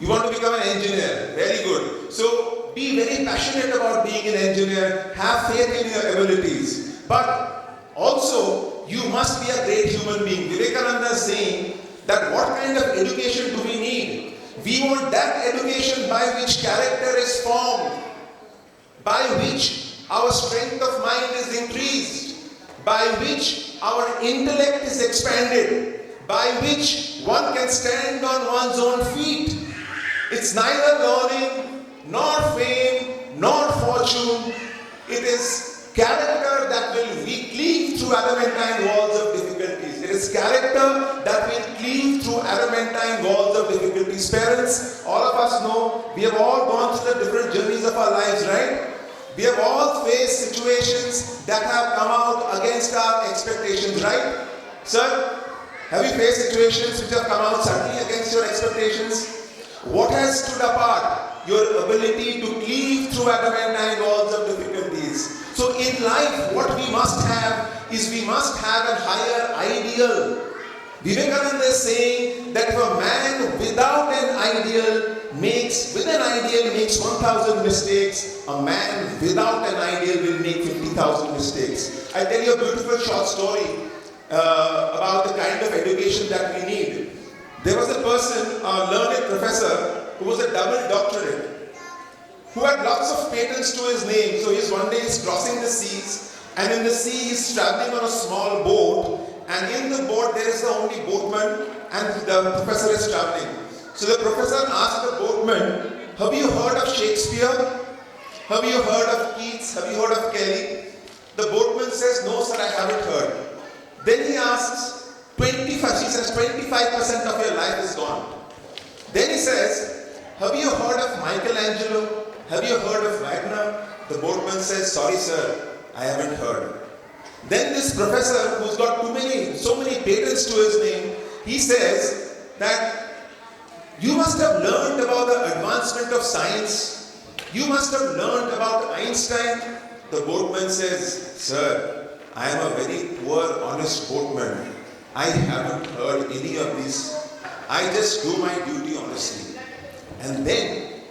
You want to become an engineer. Very good. So be very passionate about being an engineer. Have faith in your abilities. But also, you must be a great human being. Vivekananda is saying that what kind of education do we need? We want that education by which character is formed, by which our strength of mind is increased, by which our intellect is expanded, by which one can stand on one's own feet. It's neither learning, nor fame, nor fortune. It is character that will cleave through adamantine walls of difficulties. It is character that will cleave through adamantine walls of difficulties. Parents, all of us know, we have all gone through the different journeys of our lives, right? We have all faced situations that have come out against our expectations, right? Sir, have you faced situations which have come out suddenly against your expectations? What has stood apart? Your ability to cleave through adamantine walls of difficulties. So in life, what we must have is we must have a higher ideal. Vivekananda is saying that if a man without an ideal makes 1,000 mistakes, a man without an ideal will make 50,000 mistakes. I tell you a beautiful short story about the kind of education that we need. There was a person, a learned professor, who was a double doctorate, who had lots of patents to his name. So one day he's crossing the seas, and in the sea he's traveling on a small boat, and in the boat there is the only boatman, and the professor is traveling. So the professor asked the boatman, have you heard of Shakespeare? Have you heard of Keats? Have you heard of Kelly? The boatman says, no sir, I haven't heard. Then he asks, 25% of your life is gone. Then he says, have you heard of Michelangelo? Have you heard of Wagner? The boatman says, sorry sir, I haven't heard. Then this professor, who's got so many patents to his name, he says that you must have learned about the advancement of science. You must have learned about Einstein. The boatman says, sir, I am a very poor, honest boatman. I haven't heard any of this. I just do my duty honestly. And then,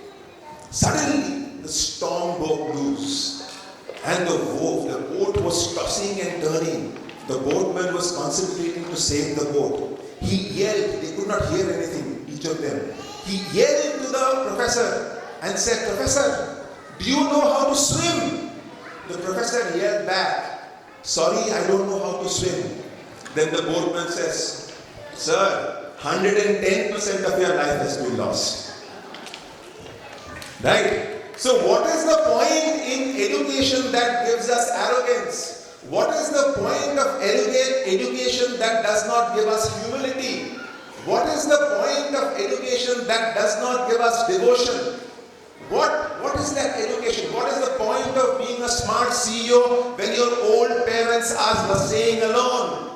suddenly, the storm broke loose. And the boat was tossing and turning. The boatman was concentrating to save the boat. He yelled, they could not hear anything, each of them. He yelled to the professor and said, Professor, do you know how to swim? The professor yelled back, sorry, I don't know how to swim. Then the boatman says, sir, 110% of your life has been lost. Right? So what is the point in education that gives us arrogance? What is the point of education that does not give us humility? What is the point of education that does not give us devotion? What is that education? What is the point of being a smart CEO when your old parents are staying alone?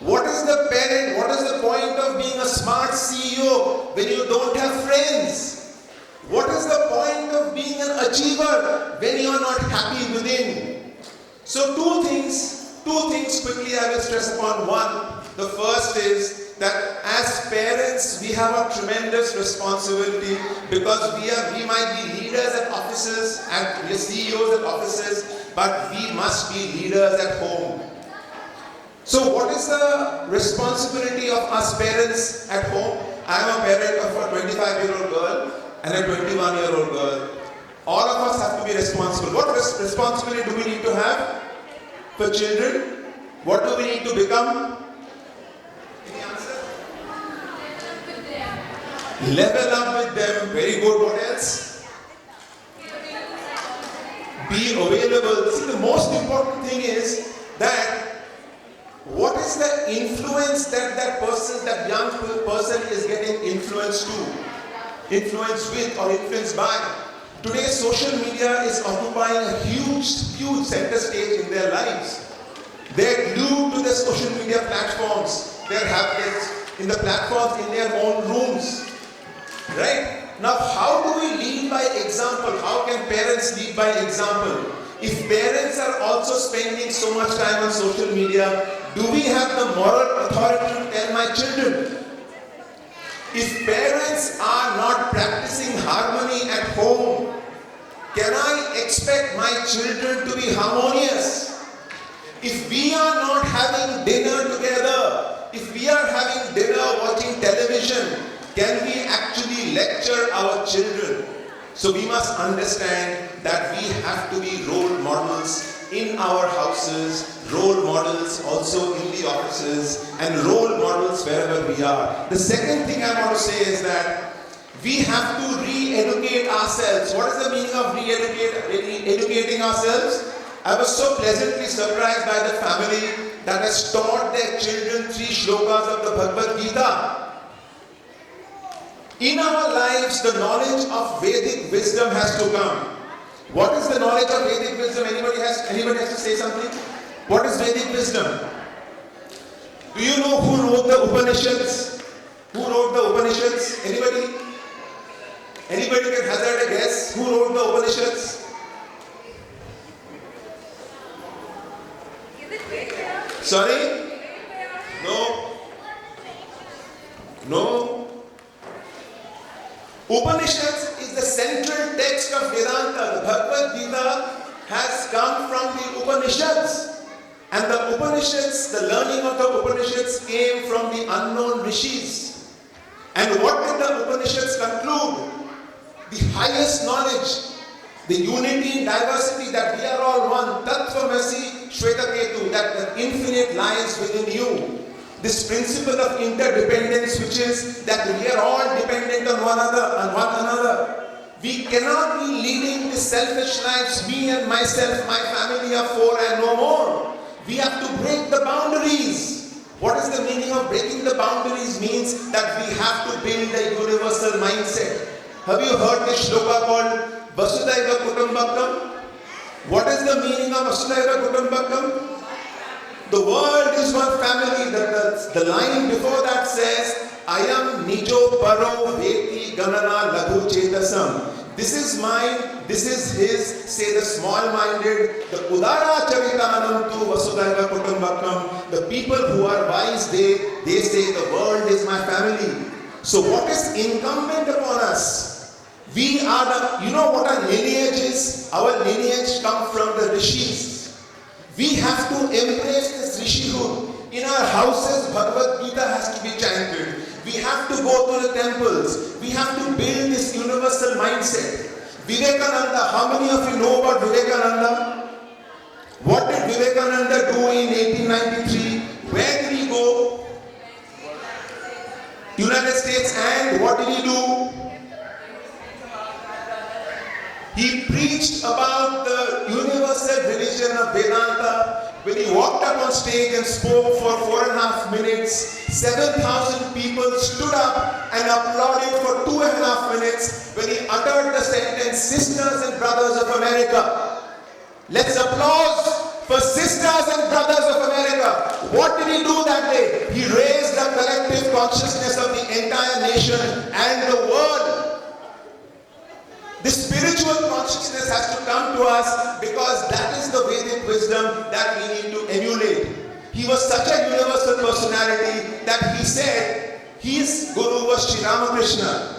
What is the point of being a smart CEO when you don't have friends? What is the point of being an achiever when you are not happy within? So two things quickly I will stress upon. One, the first is that as parents we have a tremendous responsibility because we might be leaders at offices and we are CEOs at offices, but we must be leaders at home. So what is the responsibility of us parents at home? I am a parent of a 25-year-old girl and a 21-year-old girl. All of us have to be responsible. What responsibility do we need to have for children? What do we need to become? Any answer? Level up with them. Very good. What else? Be available. See, the most important thing is that what is the influence that that young person is getting influenced with or influenced by. Today, social media is occupying a huge center stage in their lives. They're glued to the social media platforms. They're in the platforms in their own rooms. Right? Now, how do we lead by example? How can parents lead by example? If parents are also spending so much time on social media, do we have the moral authority to tell my children? If parents are not practicing harmony at home, can I expect my children to be harmonious? If we are not having dinner together, if we are having dinner watching television, can we actually lecture our children? So we must understand that we have to be role models in our houses, role models also in the offices, and role models wherever we are. The second thing I want to say is that we have to re-educate ourselves. What is the meaning of re-educating ourselves? I was so pleasantly surprised by the family that has taught their children 3 shlokas of the Bhagavad Gita. In our lives, the knowledge of Vedic wisdom has to come. What is the knowledge of Vedic wisdom? Anybody has to say something? What is Vedic wisdom? Do you know who wrote the Upanishads? Who wrote the Upanishads? Anybody? Anybody can hazard a guess? Who wrote the Upanishads? Sorry? No. Upanishads is the central text of Vedanta. The Bhagavad Gita has come from the Upanishads. And the Upanishads, the learning of the Upanishads came from the unknown rishis. And what did the Upanishads conclude? The highest knowledge, the unity in diversity, that we are all one, Tattvamasi Shvetaketu, that the infinite lies within you. This principle of interdependence, which is that we are all dependent on one another. We cannot be leading these selfish lives, me and myself, my family of 4 and no more. We have to break the boundaries. What is the meaning of breaking the boundaries? Means that we have to build a universal mindset. Have you heard this shloka called Vasudhaiva Kutumbakam? What is the meaning of Vasudhaiva Kutumbakam? The world is one family. The line before that says, Ayam nijo paro veti ganana laghu chetasam. This is mine, this is his, say the small-minded, the udara charitanantu vasudhaiva kutumbakam. The people who are wise, they say the world is my family. So what is incumbent upon us? We are you know what our lineage is? Our lineage comes from the rishis. We have to embrace this rishihood. In our houses, Bhagavad Gita has to be chanted. We have to go to the temples. We have to build this universal mindset. Vivekananda, how many of you know about Vivekananda? What did Vivekananda do in 1893? Where did he go? United States. And what did he do? He preached about the universal religion of Vedanta. When he walked up on stage and spoke for 4.5 minutes, 7,000 people stood up and applauded for 2.5 minutes when he uttered the sentence, "Sisters and Brothers of America." Let's applause for Sisters and Brothers of America. What did he do that day? He raised the collective consciousness of the entire nation and the world. The spiritual consciousness has to come to us because that is the Vedic wisdom that we need to emulate. He was such a universal personality that he said his guru was Sri Ramakrishna.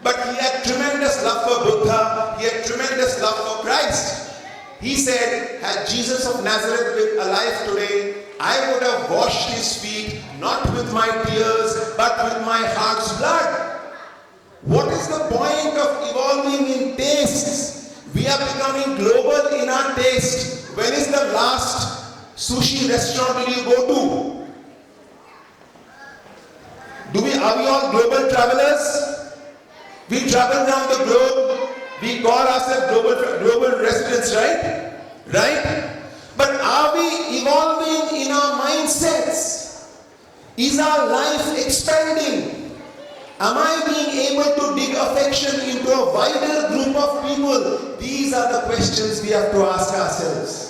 But he had tremendous love for Buddha, he had tremendous love for Christ. He said, had Jesus of Nazareth been alive today, I would have washed his feet, not with my tears, but with my heart's blood. What is the point of evolving in tastes? We are becoming global in our taste. When is the last sushi restaurant will you go to? Are we all global travelers? We travel around the globe. We call ourselves global residents, right? Right? But are we evolving in our mindsets? Is our life expanding? Am I being able to dig affection into a wider group of people? These are the questions we have to ask ourselves.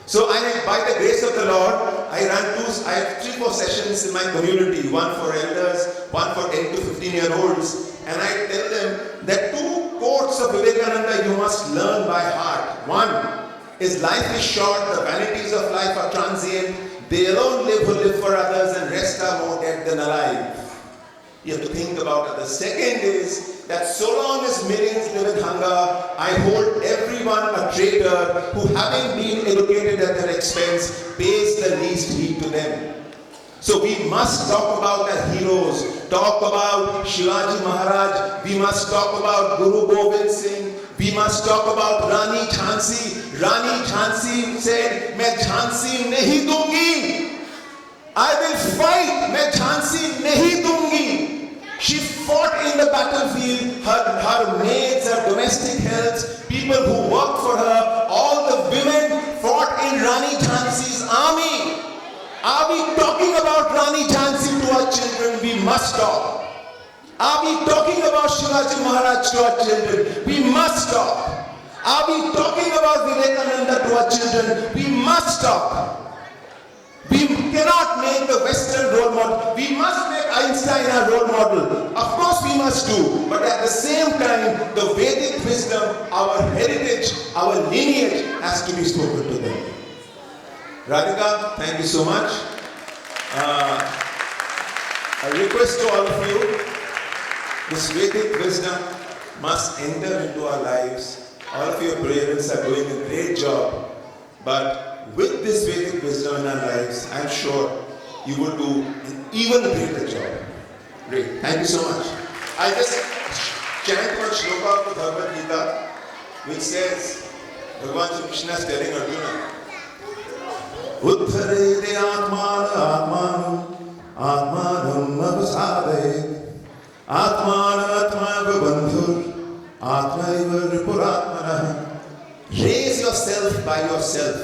So by the grace of the Lord, I have 3-4 sessions in my community, one for elders, one for 10 to 15-year-olds, and I tell them that 2 quotes of Vivekananda you must learn by heart. One is life is short, the vanities of life are transient, they alone live who live for others, and rest are more dead than alive. You have to think about it. The second is that so long as millions live in hunger, I hold everyone a traitor who, having been educated at their expense, pays the least heed to them. So we must talk about our heroes, talk about Shivaji Maharaj, we must talk about Guru Gobind Singh, we must talk about Rani Jhansi. Rani Jhansi said, "Main Jhansi nahi dungi. I will fight, main Jhansi nahi dungi." She fought in the battlefield, her maids, her domestic helps, people who worked for her, all the women fought in Rani Jhansi's army. Are we talking about Rani Jhansi to our children? We must talk. Are we talking about Shivaji Maharaj to our children? We must talk. Are we talking about Vivekananda to our children? We must talk. We cannot make the Western role model. We must make Einstein our role model. Of course we must do. But at the same time, the Vedic wisdom, our heritage, our lineage has to be spoken to them. Radhika, thank you so much. A request to all of you. This Vedic wisdom must enter into our lives. All of your parents are doing a great job. But with this Vedic wisdom in our lives, I am sure you will do an even greater job. Great. Thank you so much. I just chant one shloka of Bhagavad Gita, which says, Bhagavan Shri Krishna is telling Arjuna, Uddharede Atmana Atmanam Avasade Atmana Atma Bandhur Atmaiva Ripuratmana. Raise yourself by yourself.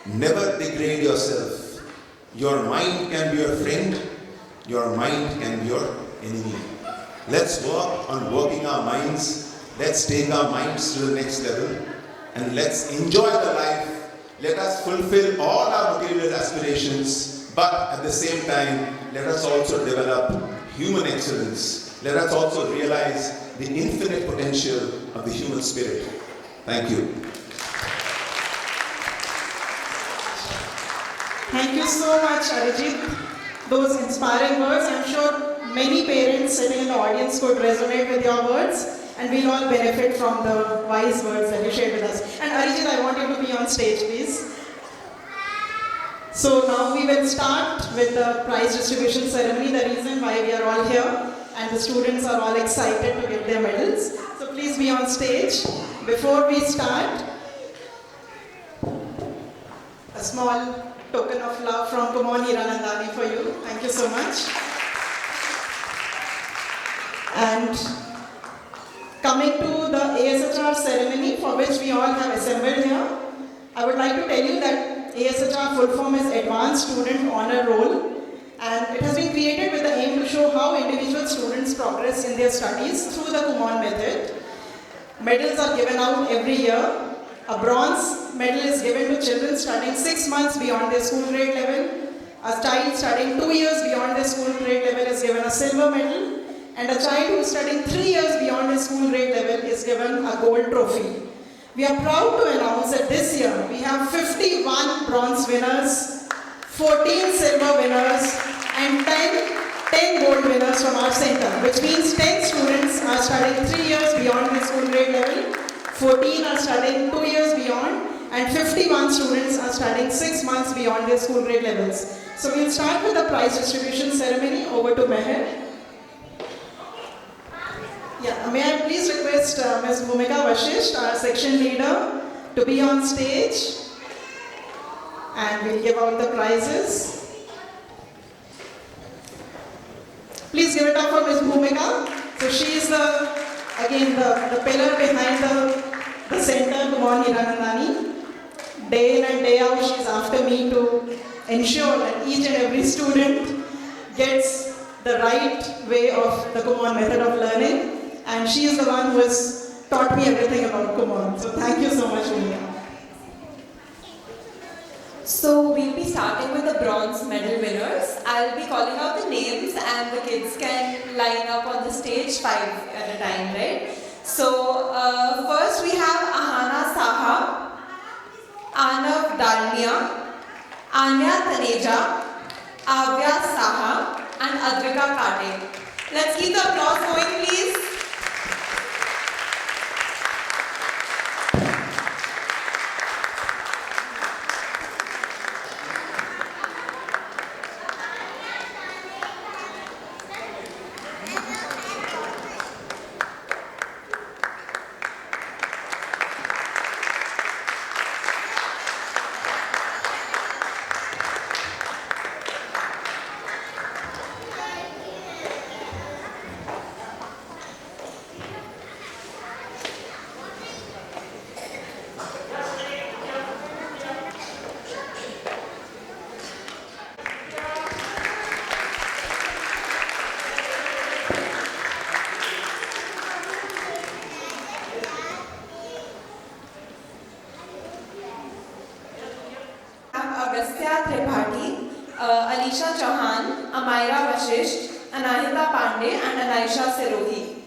Never degrade yourself. Your mind can be your friend. Your mind can be your enemy. Let's work on working our minds. Let's take our minds to the next level. And let's enjoy the life. Let us fulfill all our material aspirations. But at the same time, let us also develop human excellence. Let us also realize the infinite potential of the human spirit. Thank you. Thank you so much, Arijit. Those inspiring words, I'm sure many parents sitting in the audience could resonate with your words, and we'll all benefit from the wise words that you shared with us. And Arijit, I want you to be on stage, please. So now we will start with the prize distribution ceremony, the reason why we are all here, and the students are all excited to get their medals. So please be on stage. Before we start, a small token of love from Kumon Hiranandani for you. Thank you so much. And coming to the ASHR ceremony for which we all have assembled here, I would like to tell you that ASHR full form is Advanced Student Honor Roll, and it has been created with the aim to show how individual students progress in their studies through the Kumon method. Medals are given out every year. A bronze medal is given to children studying 6 months beyond their school grade level. A child studying 2 years beyond their school grade level is given a silver medal. And a child who is studying 3 years beyond his school grade level is given a gold trophy. We are proud to announce that this year we have 51 bronze winners, 14 silver winners, and 10 gold winners from our center, which means 10 students are studying 3 years beyond their school grade level, 14 are studying 2 years beyond, and 51 students are studying 6 months beyond their school grade levels. So we'll start with the prize distribution ceremony. Over to Meher. Yeah, may I please request Ms. Bhumika Vashisht, our section leader, to be on stage, and we'll give out the prizes. Please give it up for Ms. Bhumika. So she is the again the pillar behind the center, Kumon Hiranandani. Day in and day out, she's after me to ensure that each and every student gets the right way of the Kumon method of learning. And she is the one who has taught me everything about Kumon. So thank you so much, Unia. So we'll be starting with the bronze medal winners. I'll be calling out the names and the kids can line up on the stage 5 at a time, right? So first we have Ahana Saha, Anav Dalmia, Anya Taneja, Avya Saha and Advika Kate. Let's keep the applause going, please. Agastya Tripathi, Alisha Chauhan, Amaira Vashisht, Anahita Pandey and Anaisha Serohi.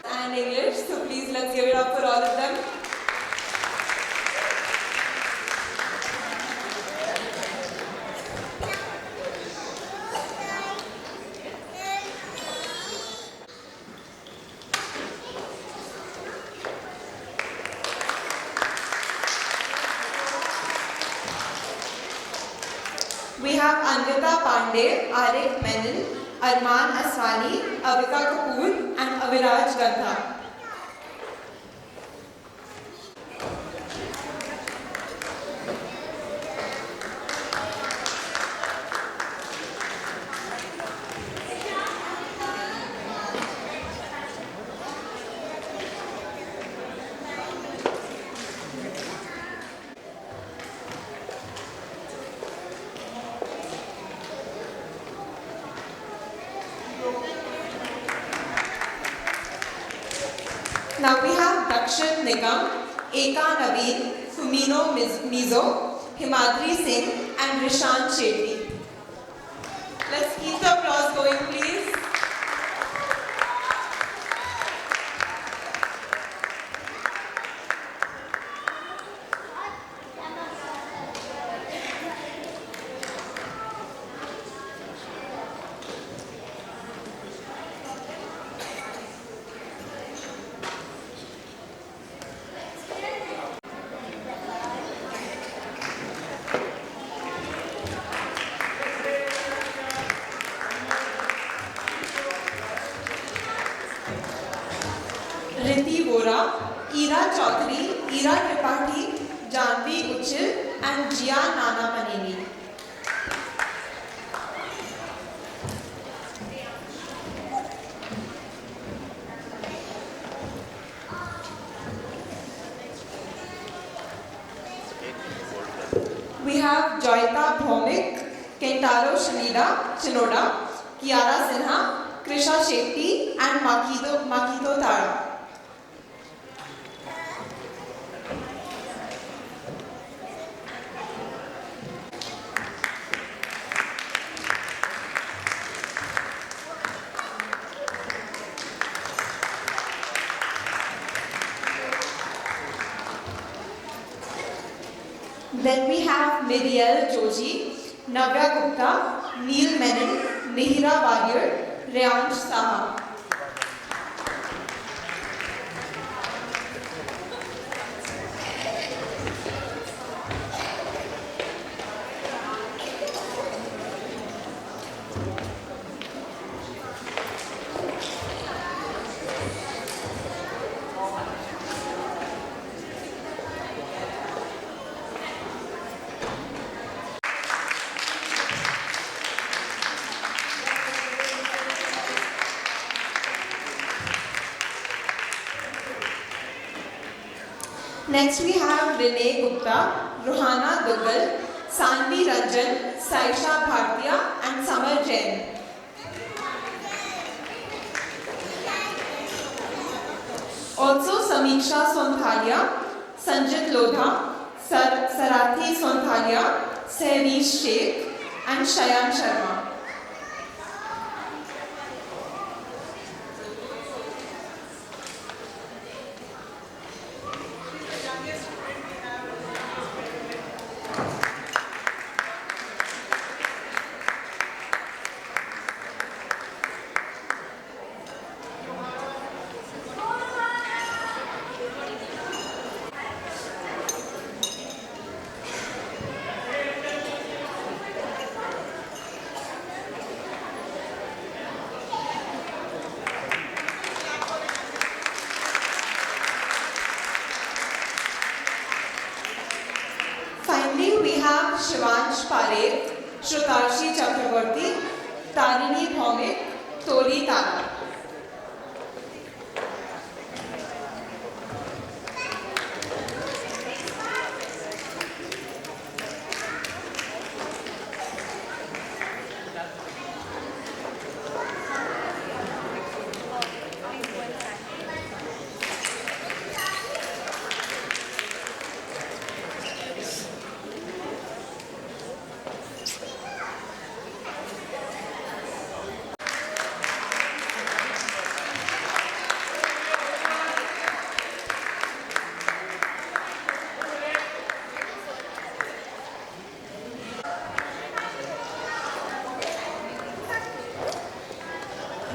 And English, so please let's give it up for all of them. We have Anvita Pandey, Arik Menon, Arman Aswani, Avika Kapoor and Aviraj Gandha. Now we have Dakshin Nigam, Eka Naveen, Fumino Mizo, Himadri Singh and Rishant Shetty. Let's keep the applause going, please. Riti Vora, Ira Chaudhary, Ira Tripathi, Janvi Uchil and Jia Nana Paneni. We have Joyita Bhomik, Kentaro Shinoda, Kiara Sinha, Krisha Shetty and Makito Tara. Then we have Miriel Joji, Navya Gupta, Neil Menon, Mihira Warrior, Reyansh Saha. Next we have Renee Gupta, Rohana Duggal, Sanvi Ranjan, Saisha Bhartiya and Samar Jain. Also Samiksha Sonthalia, Sanjit Lodha, Sarathi Sonthalia, Sehrish Sheikh and Shayan Sharma. Finally, we have Shivansh Parekh, Shrutarshi Chakraborty, Tarini Bhaumik, Tori Tara.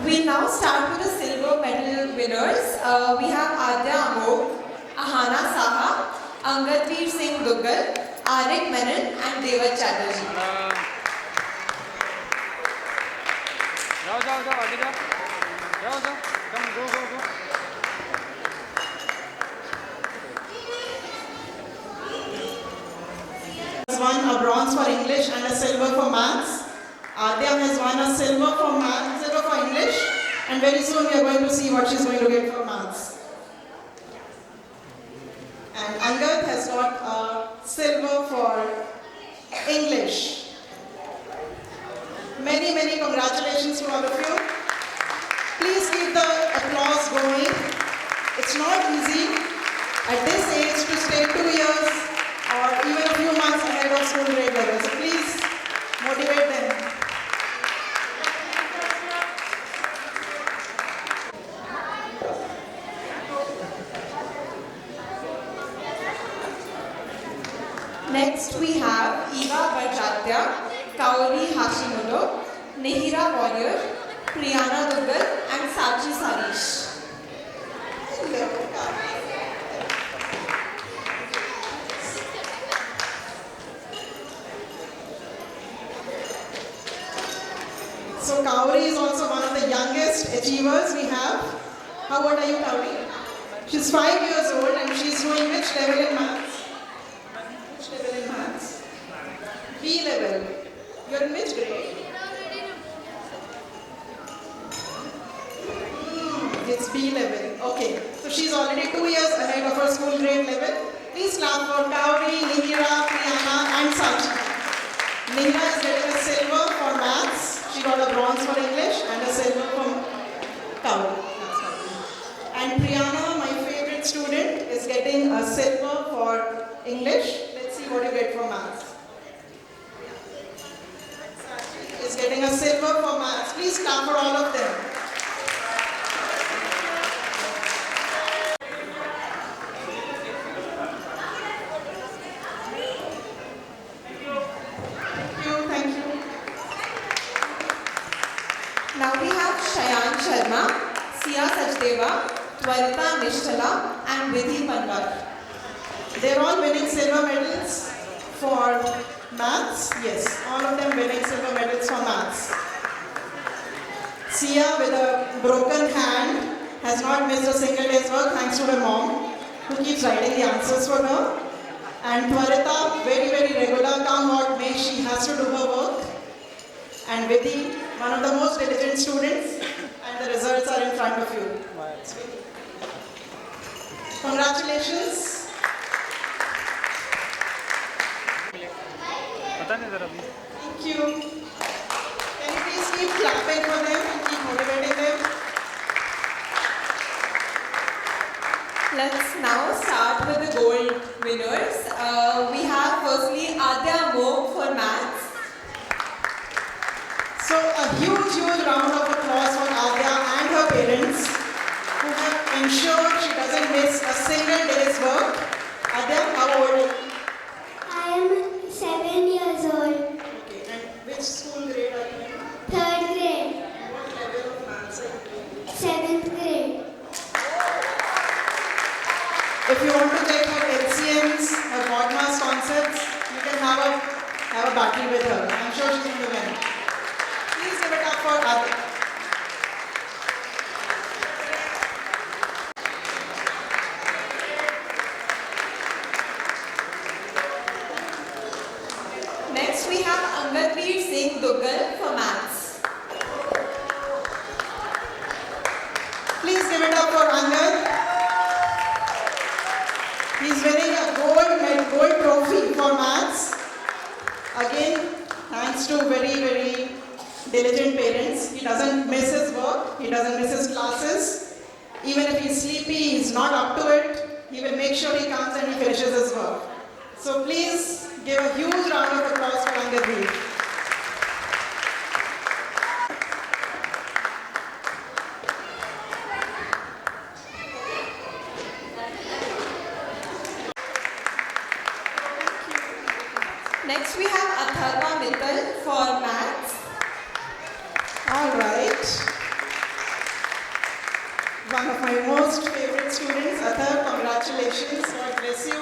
We now start with the silver medal winners. We have Adya Amog, Ahana Saha, Angadveer Singh Duggal, Arik Menon and Devat Chatterjee. जाओ आगे जाओ कम गो Has won a bronze for English and a silver for maths. Adya has won a silver for maths, silver for English, and very soon we are going to see what she's going to get for maths. And Angad has got a silver for English. Many, many congratulations to all of you. Please keep the applause going. It's not easy at this age to stay 2 years or even a few months ahead of school grade level. So please motivate them. Next we have Eva Barjatya, Kaori Hashimoto, Nehira Warrior, Priyana Duggal and Sachi Sarish. So Kaori is also one of the youngest achievers we have. How old are you, Kaori? She's 5 years old and she's doing which level in maths? Which level in maths? B level. You're in which grade? It's B level. Okay. So she's already 2 years ahead of her school grade level. Please clap for Kaori, Nihira, Priyana and Sachi. Nihira is getting a silver for maths. She got a bronze for English and a silver for Kaori. And Priyana, my favorite student, is getting a silver for English. Let's see what you get for maths. Sachi is getting a silver for maths. Please clap for all of them. Thank you. Now we have Shayan Sharma, Sia Sachdeva, Twarita Nishtala and Vidhi Panwar. They're all winning silver medals for maths. Yes, all of them winning silver medals for maths. Sia, with a broken hand, has not missed a single day's work thanks to her mom, who keeps writing the answers for her. And Twarita, very, very regular, come what may, she has to do her work. And Vidhi, one of the most diligent students, and the results are in front of you. Congratulations. पता नहीं जरा अभी. Thank you. Can you please keep clapping for them and keep motivating them? Let's now start with the gold winners. We have firstly Adya Mok for maths. So a huge round of applause for Adya and her parents who have ensured she doesn't miss a single day's work. Adya, how old are you? I am 7 years old. Okay, and which school grade are you in? 3rd grade. What level of maths are you doing? 7th grade. If you want to check her LCMs, her BODMAS concepts, you can have a battle with her. I'm sure she's going to win. Please give it up for Adya. Next we have Angadveer Singh Duggal for maths. Please give it up for Angad. He's winning a gold trophy for maths. Again, thanks to very diligent parents. He doesn't miss his work. He doesn't miss his classes. Even if he's sleepy, he's not up to it. He will make sure he comes and he finishes his work. So please give a huge round of applause for Angadveer. Next we have Atharva Mittal for maths. All right. One of my most favorite students, Athar, congratulations, God bless you.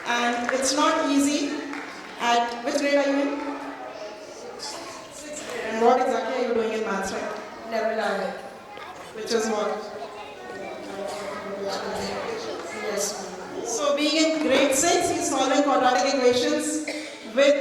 And it's not easy. At which grade are you in? 6th grade. And what exactly are you doing in maths right now? Level Arabic. Which is what? Yes. So being in grade 6, he's solving quadratic equations with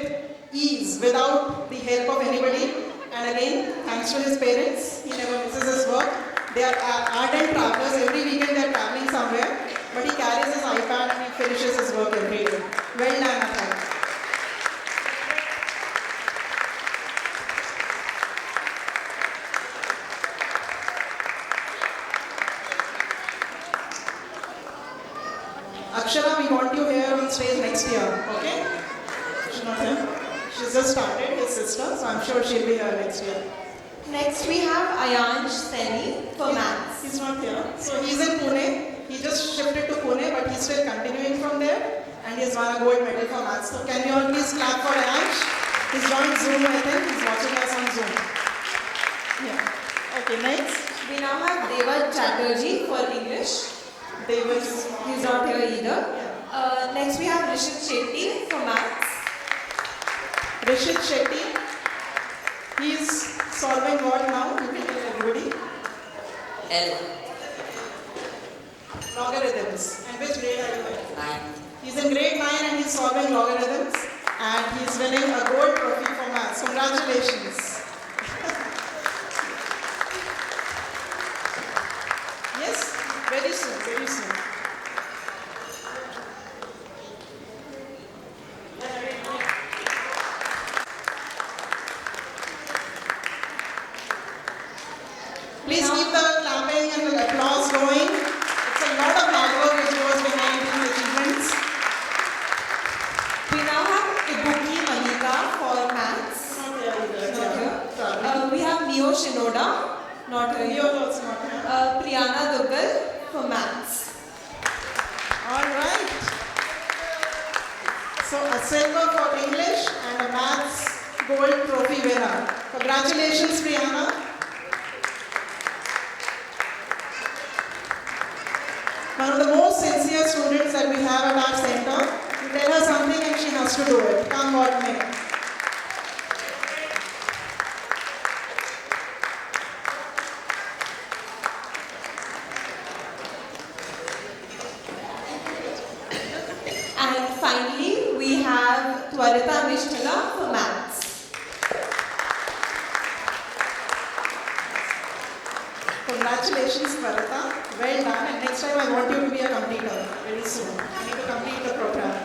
ease, without the help of anybody. And again, thanks to his parents, he never misses his work. They are ardent travelers. Every weekend they are traveling somewhere. But he carries his iPad and he finishes his work every day. Well done, Athar. Akshara, we want you here on stage next year, okay? She's not here. She's just started, his sister, so I'm sure she'll be here next year. Next we have Ayansh Seni for maths. He's not here. So he's in Pune. He just shifted to Pune, but he's still continuing from there. And he's won a gold medal for maths. So can you all please clap for Ayansh? He's joined Zoom, I think. He's watching us on Zoom. Yeah. Okay, next. We now have Deval Chatterjee for English. David. He's not here either. Next we have Rishit Shetty for maths. Rishit Shetty. He's solving what now? You can tell everybody. L. Logarithms. And which grade are you in? 9. He's in grade 9 and he's solving logarithms. And he's winning a gold trophy for maths. Congratulations. Yes, very soon, very soon. Please keep the clapping and the applause going. It's a lot of hard work which goes behind these achievements. We now have Ibuki Manika for maths. Not here. We have Mio Shinoda, not here. Mio also not here. Priyana Duggal for maths. All right. So a silver for English and a maths gold trophy winner. Congratulations, Priyana. One of the most sincere students that we have at our center. You tell her something and she has to do it. Come what may. And finally, we have Twarita Nishtala for maths. Congratulations, Twarita. Well done. And next time I want you to be a completer very soon. You need to complete the program.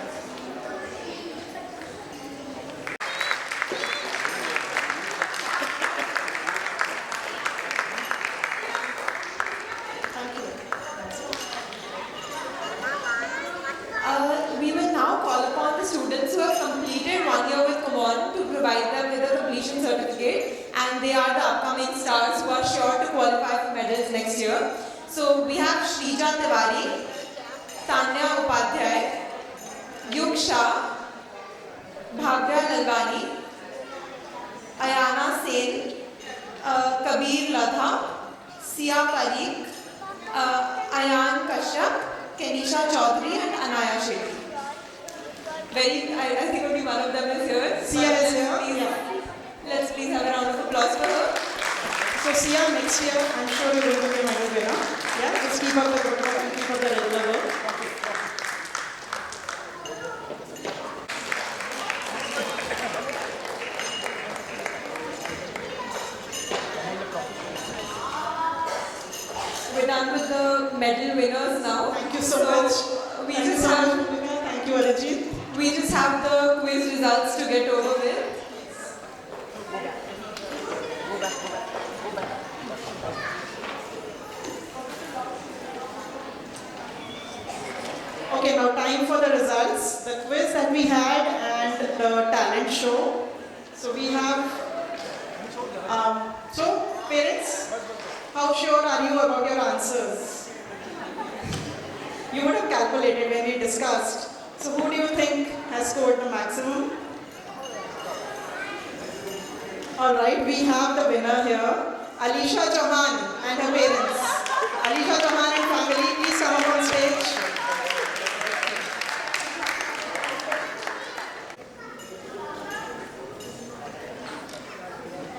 So we have Shrija Tiwari, Tanya Upadhyay, Yug Shah, Bhavya Lalwani, Ayana Sen, Kabir Ladha, Sia Parikh, Ayan Kashyap, Kenisha Chaudhary and Anaya Shetty. I think only one of them is here. Sia is here. Let's please have a round of applause for her. So Sia, next year I'm sure you're going to be a medal winner. Yeah, just keep up the good work and keep up the regular work. We're done with the medal winners now. Thank you so much. Thank you, Arajit. We just have the quiz results to get over with. Okay, now time for the results. The quiz that we had and the talent show. So we have, so parents, how sure are you about your answers? You would have calculated when we discussed. So who do you think has scored the maximum? Alright, we have the winner here, Alisha Chauhan and her parents. Alisha Chauhan and family, please come up on stage.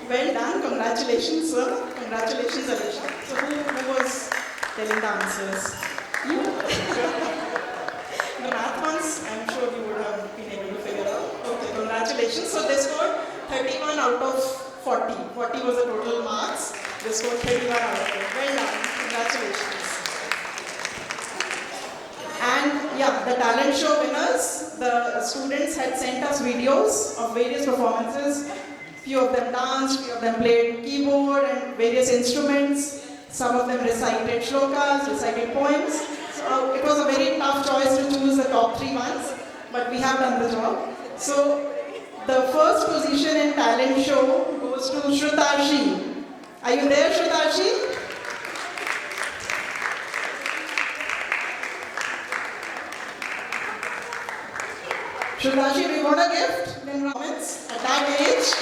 Well done, congratulations sir. Congratulations Alisha. So who was telling the answers? You? The math ones, I'm sure you would have been able to figure out. Okay, congratulations. So they scored 31 out of 40. 40 was the total marks. They scored 31 out of it. Well done. Congratulations. And yeah, the talent show winners, the students had sent us videos of various performances. Few of them danced, few of them played keyboard and various instruments. Some of them recited shlokas, recited poems. So it was a very tough choice to choose the top 3 ones, but we have done the job. So the first position in talent show goes to Shrutashi. Are you there, Shrutashi? Shrutashi, do you want a gift? In comments at that age.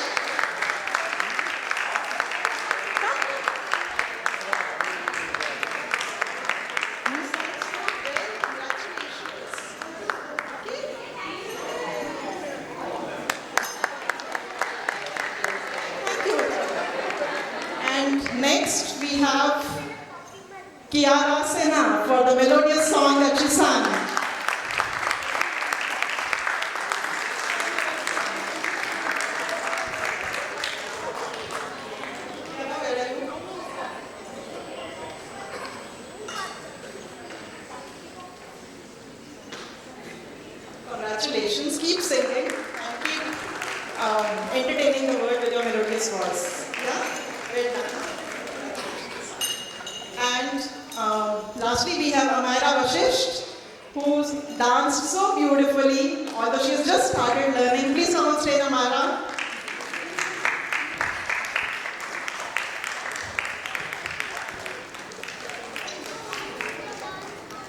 Next, we have Kiara Sinha for the melodious song that she sang. Congratulations, keep singing and keep entertaining the world with your melodious voice. Yeah? Well done. And lastly, we have Amaira Vashisht, who's danced so beautifully, although she's just started learning. Please come on stage, Amaira.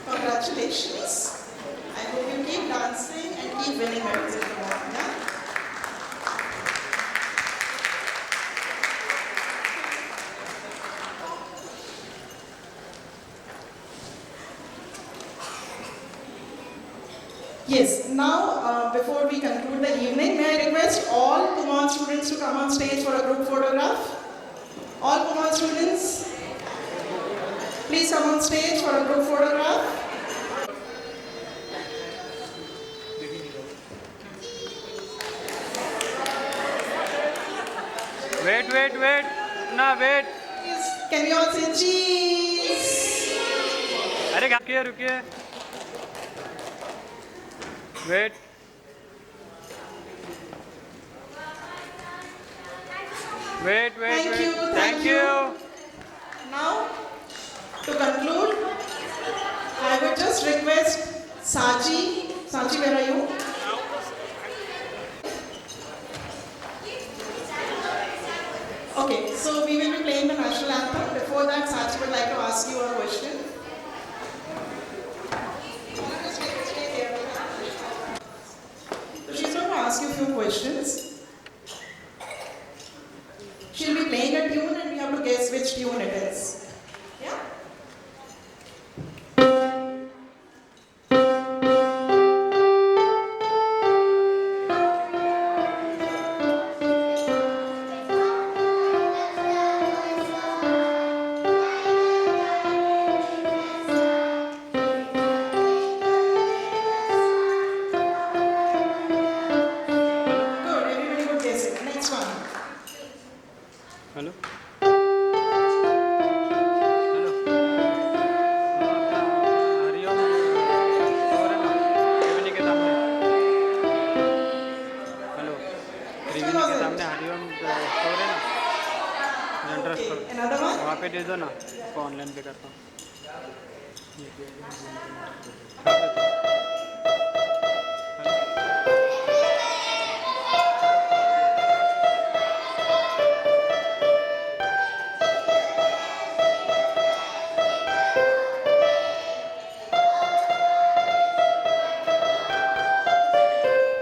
Congratulations. I hope you keep dancing and keep winning medals if you want. Yeah? Yes, now before we conclude the evening, may I request all Kumon students to come on stage for a group photograph? All Kumon students, please come on stage for a group photograph. Wait. Nah, wait. Can we all say cheese? अरे रुकिए. Wait. Thank you. Now, to conclude, I would just request Sachi. Sachi, where are you? Okay, so we will be playing the national anthem. Before that, Sachi would like to ask you a question. Online पे करता हूँ.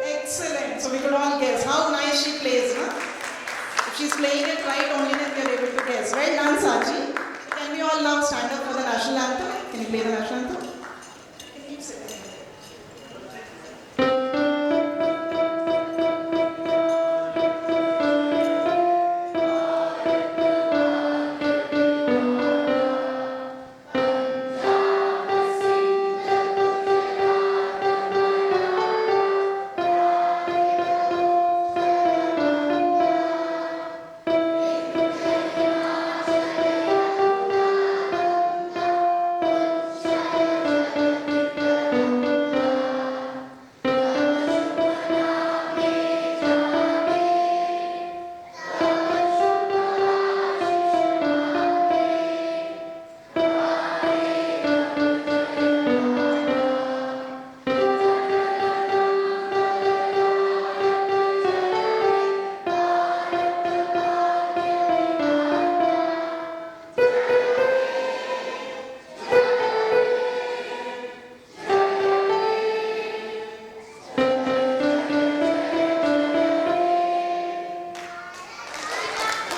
Excellent. So we could all guess how nice she plays, huh? If she's playing it right, only then we are able to guess. Well done, Sachi. Can we all now stand up for the national anthem? Can you play the national anthem? Keep sitting.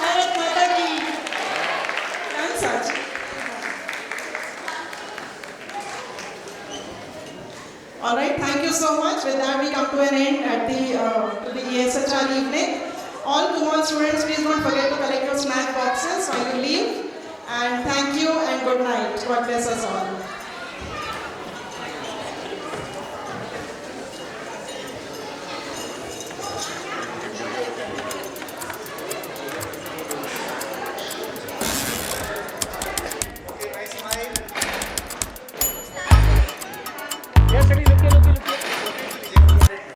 Bharat Mata ki. Done, Sachi. All right, thank you so much. With that, we come to an end at to the ESHR evening. All Kumon students, please don't forget to collect your snack boxes while you leave. And thank you and good night. God bless us all. Okay, nice smile. Yes, Sri, look here.